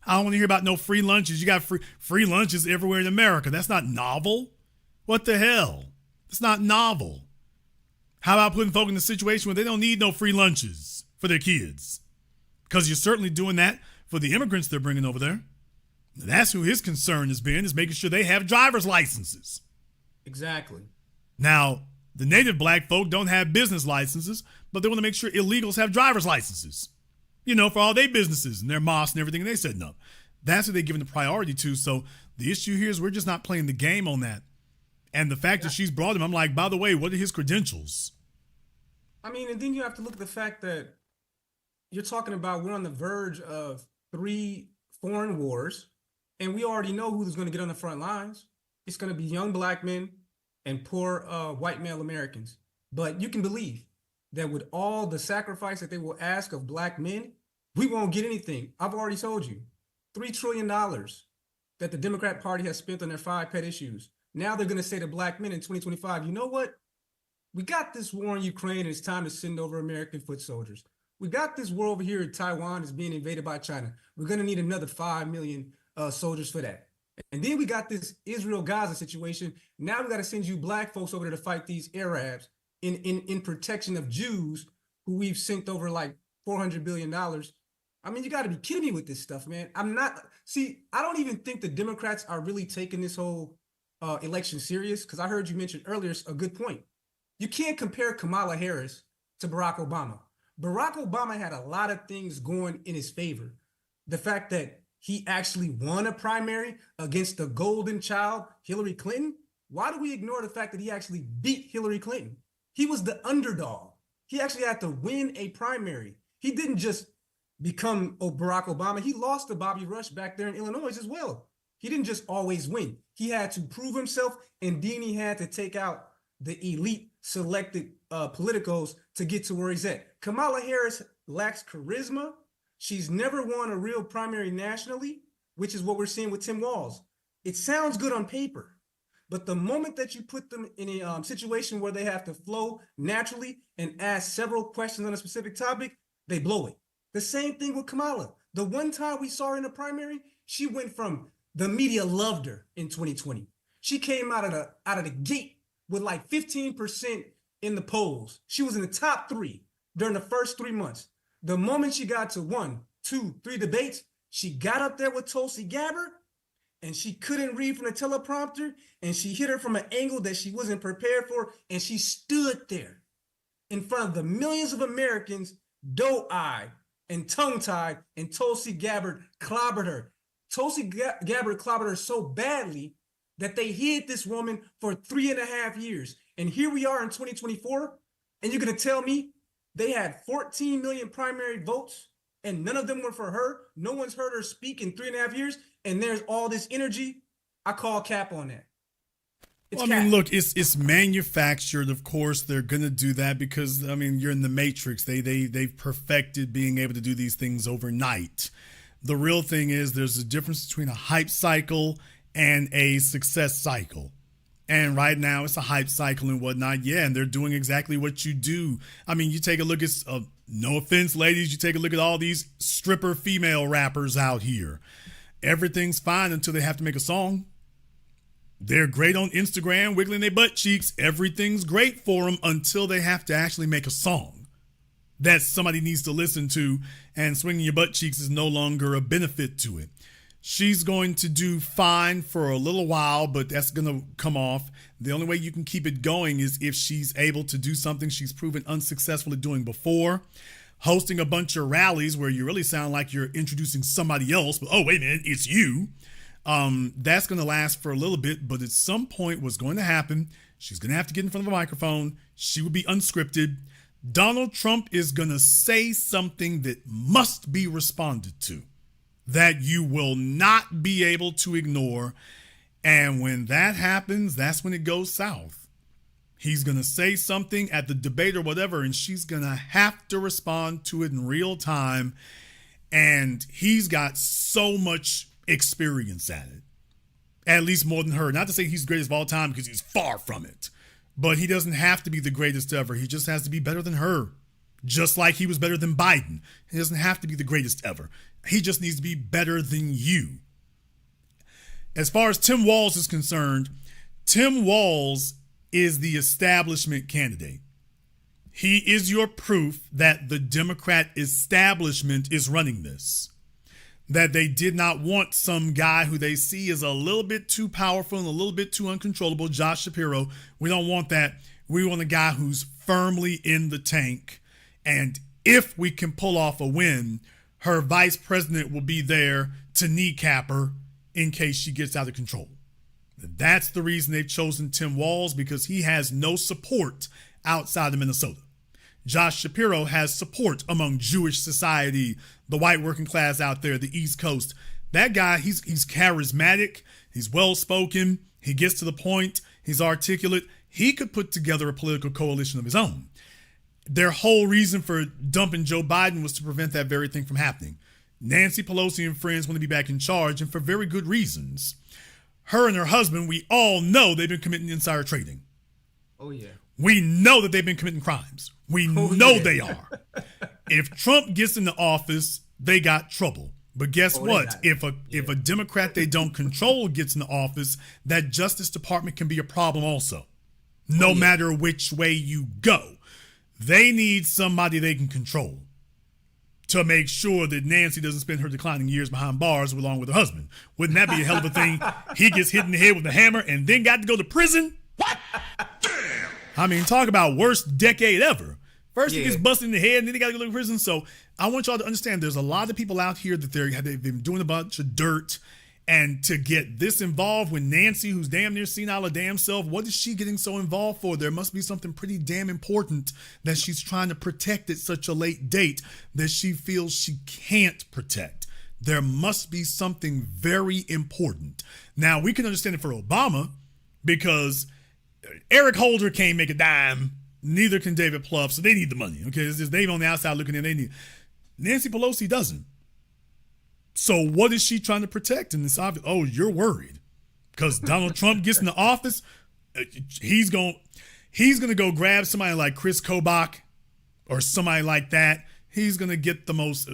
I don't want to hear about no free lunches. You got free lunches everywhere in America. That's not novel. What the hell? It's not novel. How about putting folk in a situation where they don't need no free lunches for their kids? Because you're certainly doing that for the immigrants they're bringing over there. That's who his concern has been, is making sure they have driver's licenses. Exactly. Now, the native Black folk don't have business licenses, but they want to make sure illegals have driver's licenses, for all their businesses and their mosques and everything they're setting up. That's what they're giving the priority to. So the issue here is we're just not playing the game on that. And the fact that she's brought him, I'm like, by the way, what are his credentials? I mean, and then you have to look at the fact that you're talking about we're on the verge of 3 foreign wars. And we already know who's going to get on the front lines. It's going to be young black men and poor white male Americans. But you can believe that with all the sacrifice that they will ask of black men, we won't get anything. I've already told you, $3 trillion that the Democrat Party has spent on their 5 pet issues. Now they're going to say to black men in 2025, you know what? We got this war in Ukraine and it's time to send over American foot soldiers. We got this war over here in Taiwan is being invaded by China. We're going to need another 5 million soldiers for that. And then we got this Israel-Gaza situation. Now we got to send you black folks over there to fight these Arabs in protection of Jews who we've sent over like $400 billion. I mean, you got to be kidding me with this stuff, man. I don't even think the Democrats are really taking this whole election serious, because I heard you mention earlier a good point. You can't compare Kamala Harris to Barack Obama. Barack Obama had a lot of things going in his favor. The fact that he actually won a primary against the golden child, Hillary Clinton. Why do we ignore the fact that he actually beat Hillary Clinton? He was the underdog. He actually had to win a primary. He didn't just become Barack Obama. He lost to Bobby Rush back there in Illinois as well. He didn't just always win. He had to prove himself, and then he had to take out the elite selected politicos to get to where he's at. Kamala Harris lacks charisma. She's never won a real primary nationally, which is what we're seeing with Tim Walz. It sounds good on paper, but the moment that you put them in a situation where they have to flow naturally and ask several questions on a specific topic, they blow it. The same thing with Kamala. The one time we saw her in a primary, she went from the media loved her in 2020. She came out of the gate with like 15% in the polls. She was in the top 3 during the first 3 months. The moment she got to 1, 2, 3 debates, she got up there with Tulsi Gabbard and she couldn't read from the teleprompter and she hit her from an angle that she wasn't prepared for, and she stood there in front of the millions of Americans, doe-eyed and tongue-tied, and Tulsi Gabbard clobbered her. Tulsi Gabbard clobbered her so badly that they hid this woman for 3.5 years. And here we are in 2024, and you're going to tell me they had 14 million primary votes and none of them were for her? No one's heard her speak in 3.5 years, and there's all this energy? I call cap on that. Well, I mean, look, it's manufactured. Of course, they're going to do that because, I mean, you're in the Matrix. They've perfected being able to do these things overnight. The real thing is there's a difference between a hype cycle and a success cycle. And right now it's a hype cycle and whatnot. Yeah, and they're doing exactly what you do. I mean, you take a look at, no offense, ladies, you take a look at all these stripper female rappers out here. Everything's fine until they have to make a song. They're great on Instagram, wiggling their butt cheeks. Everything's great for them until they have to actually make a song that somebody needs to listen to, and swinging your butt cheeks is no longer a benefit to it. She's going to do fine for a little while, but that's going to come off. The only way you can keep it going is if she's able to do something she's proven unsuccessful at doing before. Hosting a bunch of rallies where you really sound like you're introducing somebody else, but oh, wait a minute, it's you. That's going to last for a little bit, but at some point what's going to happen, she's going to have to get in front of a microphone. She will be unscripted. Donald Trump is going to say something that must be responded to, that you will not be able to ignore. And when that happens, that's when it goes south. He's going to say something at the debate or whatever, and she's going to have to respond to it in real time. And he's got so much experience at it, at least more than her. Not to say he's the greatest of all time, because he's far from it. But he doesn't have to be the greatest ever. He just has to be better than her. Just like he was better than Biden. He doesn't have to be the greatest ever. He just needs to be better than you. As far as Tim Walz is concerned, Tim Walz is the establishment candidate. He is your proof that the Democrat establishment is running this. That they did not want some guy who they see is a little bit too powerful and a little bit too uncontrollable, Josh Shapiro. We don't want that. We want a guy who's firmly in the tank. And if we can pull off a win, her vice president will be there to kneecap her in case she gets out of control. That's the reason they've chosen Tim Walz, because he has no support outside of Minnesota. Josh Shapiro has support among Jewish society, the white working class out there, the East Coast. That guy, he's charismatic. He's well-spoken. He gets to the point. He's articulate. He could put together a political coalition of his own. Their whole reason for dumping Joe Biden was to prevent that very thing from happening. Nancy Pelosi and friends want to be back in charge, and for very good reasons. Her and her husband, we all know they've been committing insider trading. Oh, yeah. We know that they've been committing crimes. We know they are. If Trump gets into office, they got trouble. But guess what? If a Democrat they don't control gets into office, that Justice Department can be a problem also. No matter which way you go. They need somebody they can control to make sure that Nancy doesn't spend her declining years behind bars along with her husband. Wouldn't that be a hell of a thing? He gets hit in the head with a hammer and then got to go to prison? What? Damn. I mean, talk about worst decade ever. First he gets busted in the head and then he got to go to prison. So I want y'all to understand there's a lot of people out here that they've been doing a bunch of dirt. And to get this involved with Nancy, who's damn near senile her damn self, what is she getting so involved for? There must be something pretty damn important that she's trying to protect at such a late date that she feels she can't protect. There must be something very important. Now, we can understand it for Obama because Eric Holder can't make a dime. Neither can David Plouffe, so they need the money. Okay, it's just Dave on the outside looking in. They need. Nancy Pelosi doesn't. So what is she trying to protect in this obvious? Oh, you're worried because Donald Trump gets into office. He's going to go grab somebody like Chris Kobach or somebody like that. He's going to get the most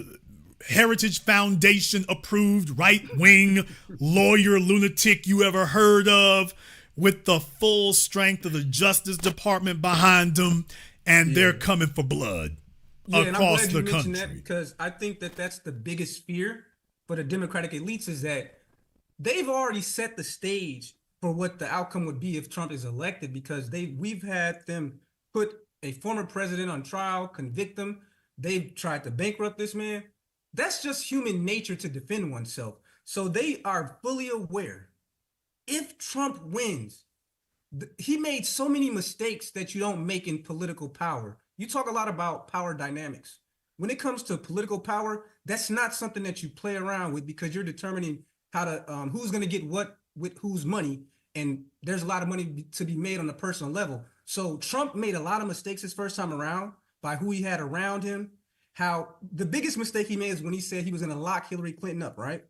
Heritage Foundation approved right-wing lawyer lunatic you ever heard of with the full strength of the Justice Department behind them. And they're coming for blood across the country. That because I think that that's the biggest fear for the Democratic elites is that they've already set the stage for what the outcome would be if Trump is elected, because we've had them put a former president on trial, convict them. They've tried to bankrupt this man. That's just human nature to defend oneself. So they are fully aware. If Trump wins, he made so many mistakes that you don't make in political power. You talk a lot about power dynamics. When it comes to political power, that's not something that you play around with because you're determining how to who's going to get what with whose money, and there's a lot of money to be made on a personal level. So Trump made a lot of mistakes his first time around by who he had around him. How the biggest mistake he made is when he said he was going to lock Hillary Clinton up, right?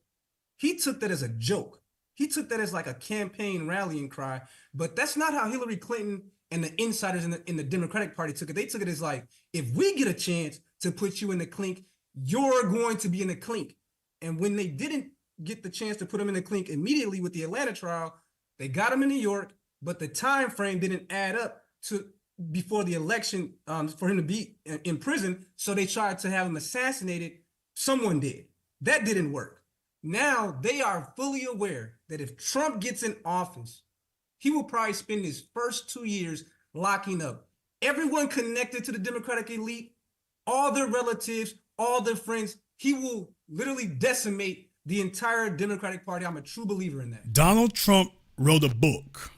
He took that as a joke. He took that as like a campaign rallying cry, but that's not how Hillary Clinton and the insiders in the Democratic Party took it. They took it as like, if we get a chance to put you in the clink, you're going to be in the clink. And when they didn't get the chance to put him in the clink immediately with the Atlanta trial, they got him in New York, but the time frame didn't add up to before the election for him to be in prison. So they tried to have him assassinated. Someone did. That didn't work. Now they are fully aware that if Trump gets in office, he will probably spend his first 2 years locking up everyone connected to the Democratic elite, all their relatives, all their friends. He will literally decimate the entire Democratic Party. I'm a true believer in that. Donald Trump wrote a book.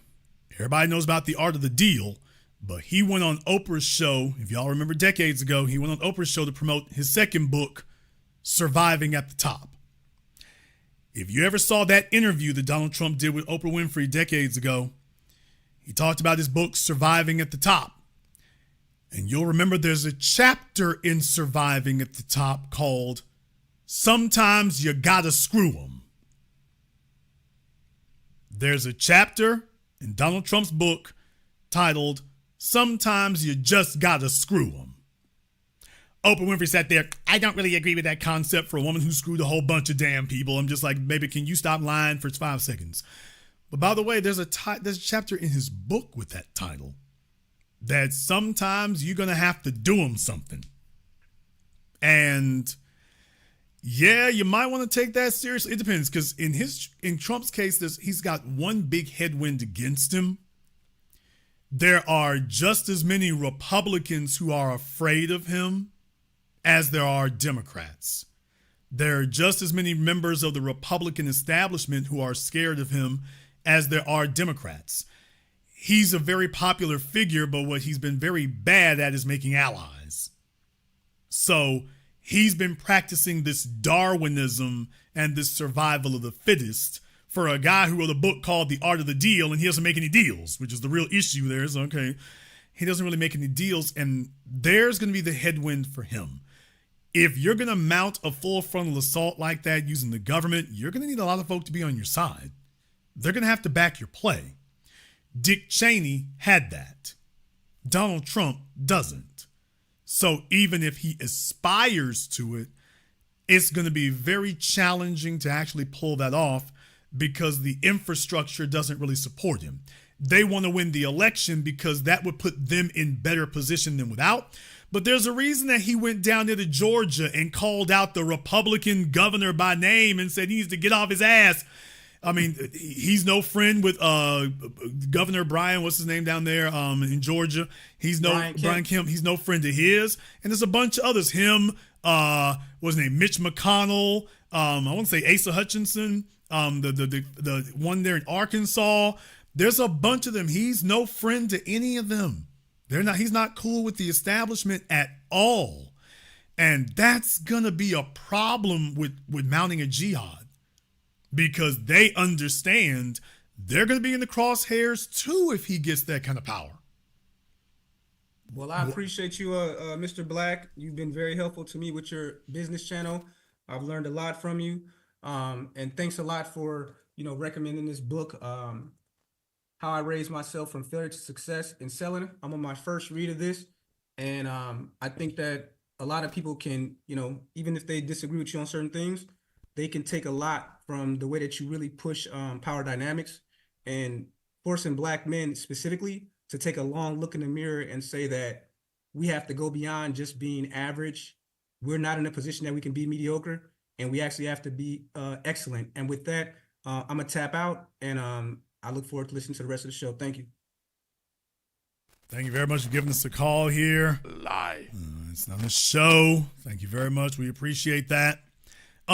Everybody knows about The Art of the Deal, but he went on Oprah's show. If y'all remember decades ago, he went on Oprah's show to promote his second book, Surviving at the Top. If you ever saw that interview that Donald Trump did with Oprah Winfrey decades ago, he talked about his book, Surviving at the Top. And you'll remember there's a chapter in Surviving at the Top called Sometimes You Gotta Screw 'Em. There's a chapter in Donald Trump's book titled Sometimes You Just Gotta Screw 'Em. Oprah Winfrey sat there. I don't really agree with that concept for a woman who screwed a whole bunch of damn people. I'm just like, baby, can you stop lying for 5 seconds? But by the way, there's a chapter in his book with that title that sometimes you're going to have to do them something. And yeah, you might want to take that seriously. It depends, because in Trump's case, he's got one big headwind against him. There are just as many Republicans who are afraid of him as there are Democrats. There are just as many members of the Republican establishment who are scared of him as there are Democrats. He's a very popular figure, but what he's been very bad at is making allies. So he's been practicing this Darwinism and this survival of the fittest for a guy who wrote a book called The Art of the Deal, and he doesn't make any deals, which is the real issue there. So, okay, he doesn't really make any deals, and there's going to be the headwind for him. If you're going to mount a full frontal assault like that using the government, you're going to need a lot of folk to be on your side. They're going to have to back your play. Dick Cheney had that. Donald Trump doesn't. So even if he aspires to it, it's going to be very challenging to actually pull that off because the infrastructure doesn't really support him. They want to win the election because that would put them in better position than without. But there's a reason that he went down there to Georgia and called out the Republican governor by name and said he needs to get off his ass. I mean, he's no friend with Governor Brian, what's his name down there in Georgia? He's no Brian Kemp. He's no friend of his. And there's a bunch of others. Him, what's his name? Mitch McConnell. I want to say Asa Hutchinson. The one there in Arkansas. There's a bunch of them. He's no friend to any of them. He's not cool with the establishment at all. And that's gonna be a problem with mounting a jihad, because they understand they're gonna be in the crosshairs too if he gets that kind of power. Well, I appreciate you, Mr. Black. You've been very helpful to me with your business channel. I've learned a lot from you. And thanks a lot for, recommending this book, How I Raised Myself from Failure to Success in Selling. I'm on my first read of this. And I think that a lot of people can, even if they disagree with you on certain things, they can take a lot from the way that you really push power dynamics and forcing Black men specifically to take a long look in the mirror and say that we have to go beyond just being average. We're not in a position that we can be mediocre, and we actually have to be excellent. And with that, I'm gonna tap out, and I look forward to listening to the rest of the show. Thank you. Thank you very much for giving us a call here. Live. It's on the show. Thank you very much. We appreciate that.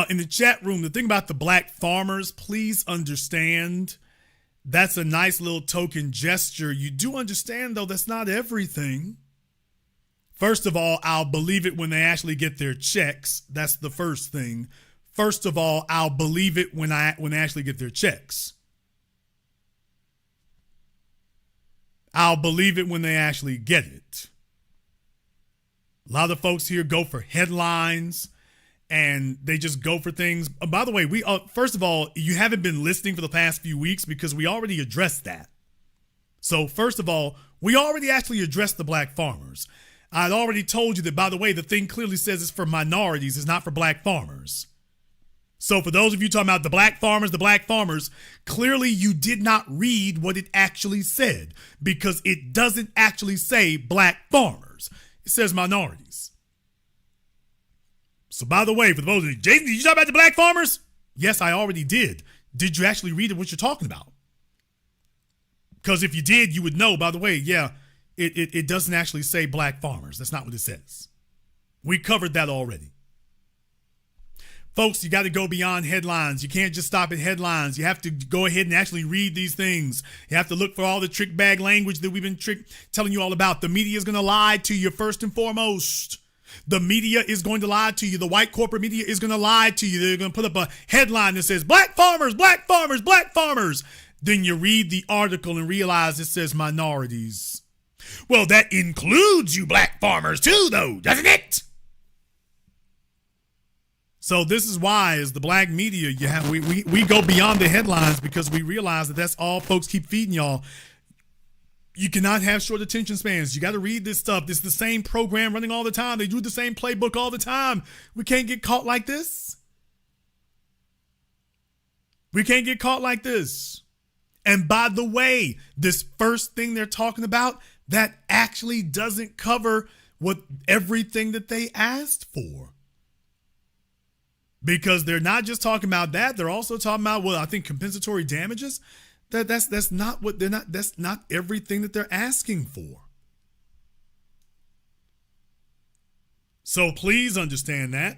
In the chat room, the thing about the Black farmers, please understand that's a nice little token gesture. You do understand, though, that's not everything. First of all, I'll believe it when they actually get their checks. That's the first thing. First of all, I'll believe it when they actually get their checks. I'll believe it when they actually get it. A lot of folks here go for headlines and they just go for things. By the way, first of all, you haven't been listening for the past few weeks because we already addressed that. So first of all, we already actually addressed the Black farmers. I'd already told you that, by the way, the thing clearly says it's for minorities. It's not for Black farmers. So for those of you talking about the Black farmers, clearly you did not read what it actually said, because it doesn't actually say Black farmers. It says minorities. So by the way, for those of you, Jason, did you talk about the Black farmers? Yes, I already did. Did you actually read what you're talking about? Because if you did, you would know, by the way, yeah, it doesn't actually say Black farmers. That's not what it says. We covered that already. Folks, you got to go beyond headlines. You can't just stop at headlines. You have to go ahead and actually read these things. You have to look for all the trick bag language that we've been telling you all about. The media is going to lie to you first and foremost. The media is going to lie to you. The white corporate media is going to lie to you. They're going to put up a headline that says, Black farmers, Black farmers, Black farmers. Then you read the article and realize it says minorities. Well, that includes you Black farmers too, though, doesn't it? So this is why, as the Black media, we go beyond the headlines, because we realize that that's all folks keep feeding y'all. You cannot have short attention spans. You got to read this stuff. It's the same program running all the time. They do the same playbook all the time. We can't get caught like this. We can't get caught like this. And by the way, this first thing they're talking about, that actually doesn't cover everything that they asked for. Because they're not just talking about that, they're also talking about, I think compensatory damages. That's not what they're not. That's not everything that they're asking for. So please understand that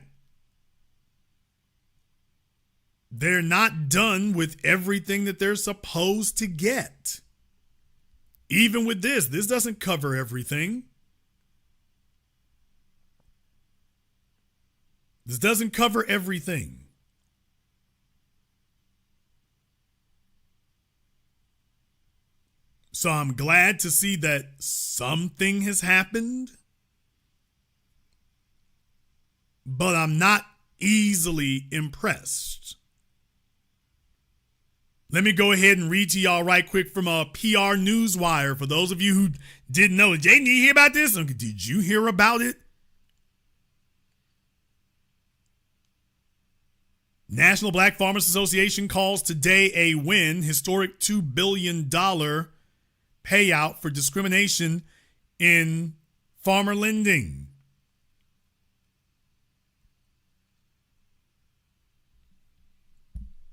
they're not done with everything that they're supposed to get. Even with this doesn't cover everything. This doesn't cover everything. So I'm glad to see that something has happened, but I'm not easily impressed. Let me go ahead and read to y'all right quick from a PR Newswire. For those of you who didn't know, Jay, did you hear about this? Did you hear about it? National Black Farmers Association calls today a win, historic $2 billion payout for discrimination in farmer lending.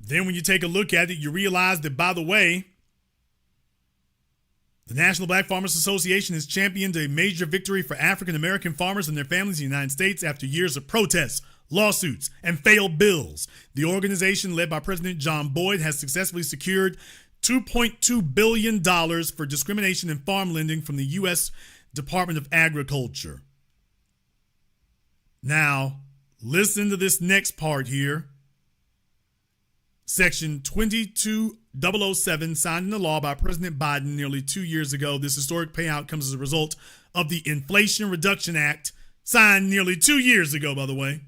Then when you take a look at it, you realize that, by the way, the National Black Farmers Association has championed a major victory for African American farmers and their families in the United States after years of protests, lawsuits, and failed bills. The organization, led by President John Boyd, has successfully secured $2.2 billion for discrimination in farm lending from the U.S. Department of Agriculture. Now, listen to this next part here. Section 22007, signed into law by President Biden nearly 2 years ago. This historic payout comes as a result of the Inflation Reduction Act, signed nearly 2 years ago, by the way.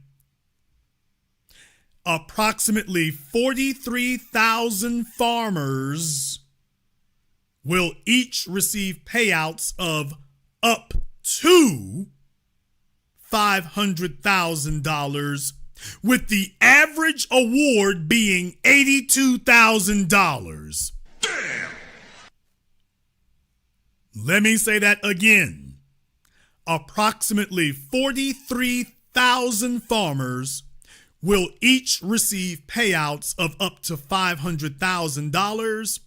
Approximately 43,000 farmers will each receive payouts of up to $500,000, with the average award being $82,000. Damn! Let me say that again. Approximately 43,000 farmers will each receive payouts of up to $500,000,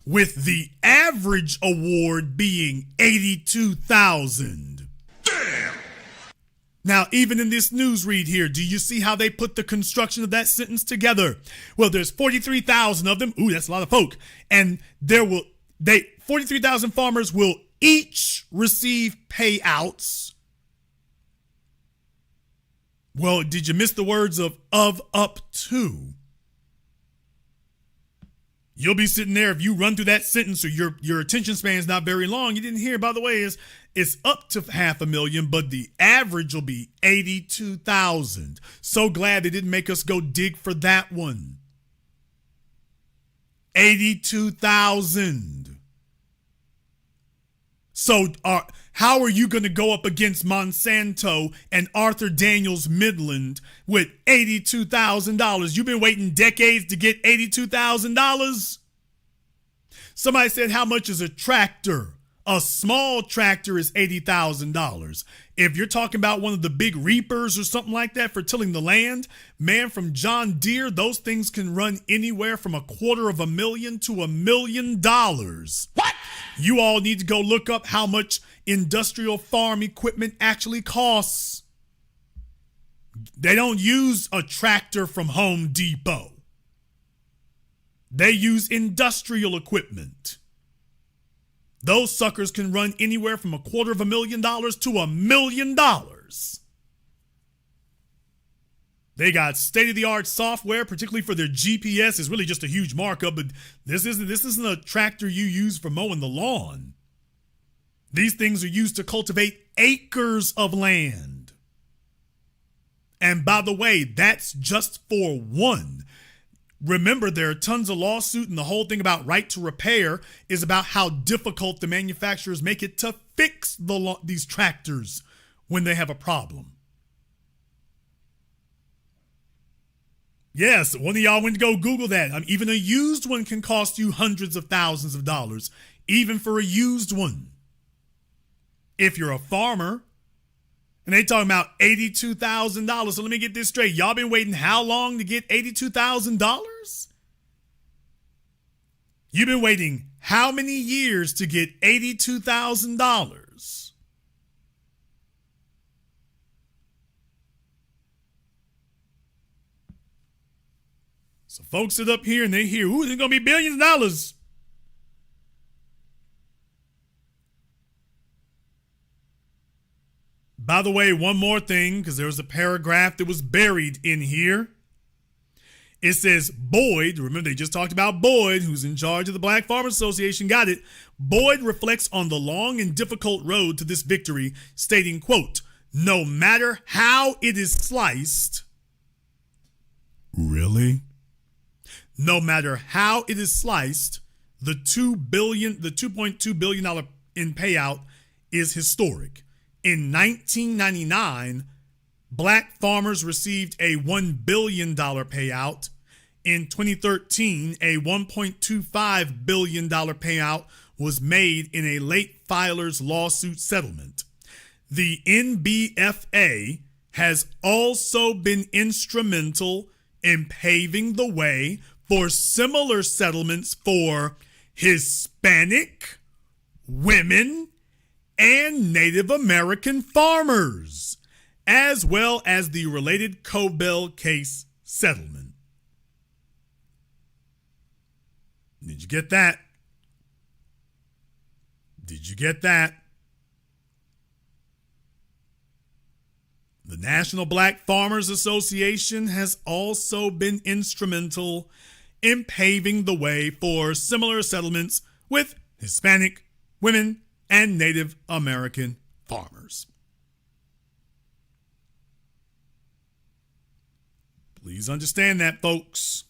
with the average award being $82,000. Damn! Now, even in this news read here, do you see how they put the construction of that sentence together? Well, there's 43,000 of them. Ooh, that's a lot of folk. And 43,000 farmers will each receive payouts. Well, did you miss the words of up to? You'll be sitting there, if you run through that sentence or your attention span is not very long, you didn't hear, by the way, it's up to $500,000, but the average will be $82,000. So glad they didn't make us go dig for that one. $82,000. So how are you going to go up against Monsanto and Arthur Daniels Midland with $82,000? You've been waiting decades to get $82,000? Somebody said, how much is a tractor? A small tractor is $80,000. If you're talking about one of the big reapers or something like that for tilling the land, man, from John Deere, those things can run anywhere from $250,000 to $1 million. What? You all need to go look up how much industrial farm equipment actually costs. They don't use a tractor from Home Depot. They use industrial equipment. Those suckers can run anywhere from $250,000 to $1 million. They got state-of-the-art software, particularly for their GPS. It's really just a huge markup, but this isn't a tractor you use for mowing the lawn. These things are used to cultivate acres of land. And by the way, that's just for one. Remember, there are tons of lawsuits, and the whole thing about right to repair is about how difficult the manufacturers make it to fix these tractors when they have a problem. Yes, one of y'all went to go Google that. Even a used one can cost you hundreds of thousands of dollars, even for a used one. If you're a farmer, and they talking about $82,000. So let me get this straight. Y'all been waiting how long to get $82,000? You've been waiting how many years to get $82,000? So folks sit up here and they hear, ooh, there's going to be billions of dollars. By the way, one more thing, because there was a paragraph that was buried in here. It says Boyd, remember they just talked about Boyd, who's in charge of the Black Farmers Association, got it. Boyd reflects on the long and difficult road to this victory, stating, quote, no matter how it is sliced, really? No matter how it is sliced, the $2.2 billion in payout is historic. In 1999, Black farmers received a $1 billion payout. In 2013, a $1.25 billion payout was made in a late filer's lawsuit settlement. The NBFA has also been instrumental in paving the way for similar settlements for Hispanic, women, and Native American farmers, as well as the related Cobell case settlement. Did you get that? Did you get that? The National Black Farmers Association has also been instrumental in paving the way for similar settlements with Hispanic, women, and Native American farmers. Please understand that, folks.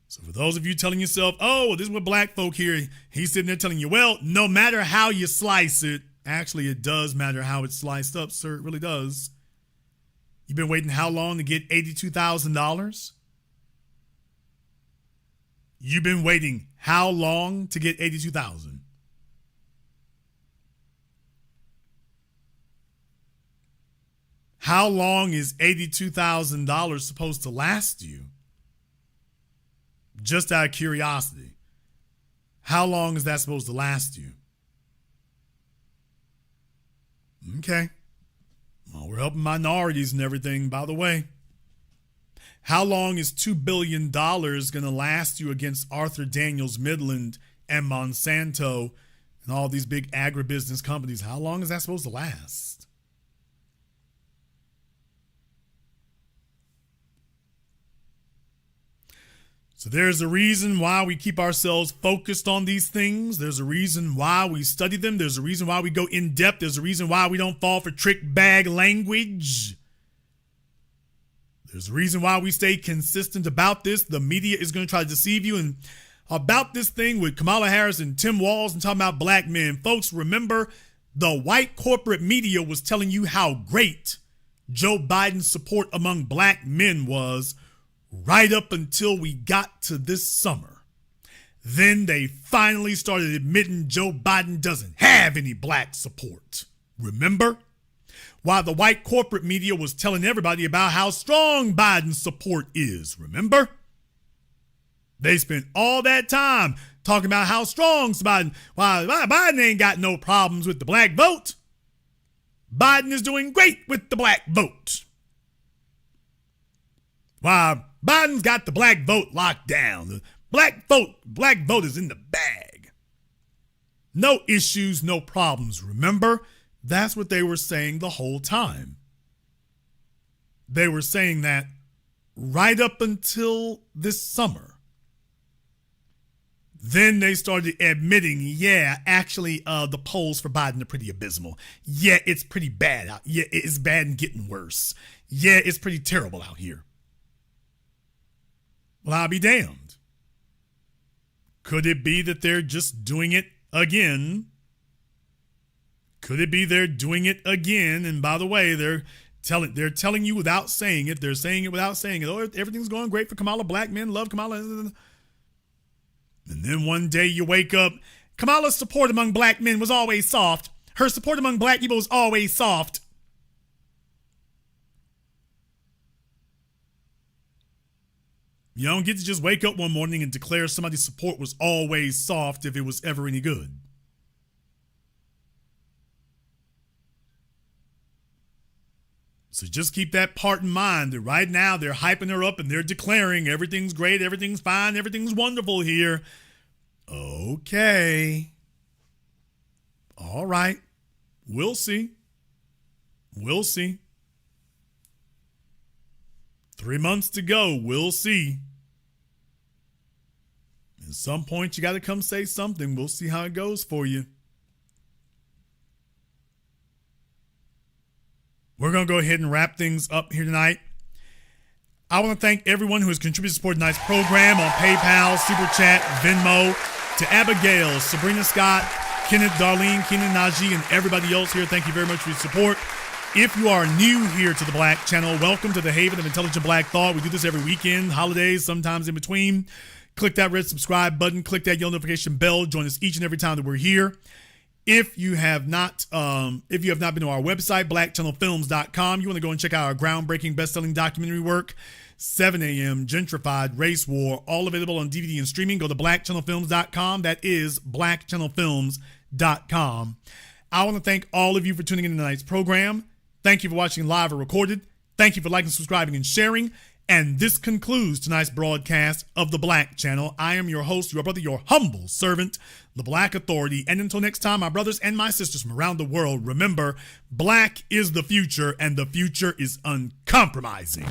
So for those of you telling yourself, oh, well, this is what black folk here, he's sitting there telling you, well, no matter how you slice it, actually it does matter how it's sliced up, sir. It really does. You've been waiting how long to get $82,000? You've been waiting how long to get $82,000? How long is $82,000 supposed to last you? Just out of curiosity, how long is that supposed to last you? Okay. Well, we're helping minorities and everything, by the way. How long is $2 billion going to last you against Arthur Daniels Midland and Monsanto and all these big agribusiness companies? How long is that supposed to last? So there's a reason why we keep ourselves focused on these things. There's a reason why we study them. There's a reason why we go in depth. There's a reason why we don't fall for trick bag language. There's a reason why we stay consistent about this. The media is going to try to deceive you. And about this thing with Kamala Harris and Tim Walz and talking about black men, folks, remember the white corporate media was telling you how great Joe Biden's support among black men was right up until we got to this summer. Then they finally started admitting Joe Biden doesn't have any black support. Remember? While the white corporate media was telling everybody about how strong Biden's support is. Remember? They spent all that time talking about how strong Biden. While Biden ain't got no problems with the black vote. Biden is doing great with the black vote. While Biden's got the black vote locked down. The black vote is in the bag. No issues, no problems. Remember? That's what they were saying the whole time. They were saying that right up until this summer. Then they started admitting, yeah, actually, the polls for Biden are pretty abysmal. Yeah, it's pretty bad out. Yeah, it's bad and getting worse. Yeah, it's pretty terrible out here. Well, I'll be damned. Could it be that they're just doing it again? Could it be they're doing it again? And by the way, they're telling you without saying it. They're saying it without saying it. Oh, everything's going great for Kamala. Black men love Kamala. And then one day you wake up, Kamala's support among black men was always soft. Her support among black people was always soft. You don't get to just wake up one morning and declare somebody's support was always soft if it was ever any good. So just keep that part in mind that right now they're hyping her up and they're declaring everything's great, everything's fine, everything's wonderful here. Okay. All right. We'll see. We'll see. 3 months to go. We'll see. At some point, you got to come say something. We'll see how it goes for you. We're going to go ahead and wrap things up here tonight. I want to thank everyone who has contributed to support tonight's program on PayPal, Super Chat, Venmo, to Abigail, Sabrina Scott, Kenneth, Darlene, Keenan, Najee, and everybody else here. Thank you very much for your support. If you are new here to the Black Channel, welcome to the Haven of Intelligent Black Thought. We do this every weekend, holidays, sometimes in between. Click that red subscribe button. Click that yellow notification bell. Join us each and every time that we're here. If you have not been to our website, blackchannelfilms.com, you want to go and check out our groundbreaking best-selling documentary work, 7 a.m., Gentrified, Race War, all available on DVD and streaming. Go to blackchannelfilms.com. That is blackchannelfilms.com. I want to thank all of you for tuning in to tonight's program. Thank you for watching live or recorded. Thank you for liking, subscribing, and sharing. And this concludes tonight's broadcast of the Black Channel. I am your host, your brother, your humble servant, the Black Authority. And until next time, my brothers and my sisters from around the world, remember, Black is the future, and the future is uncompromising.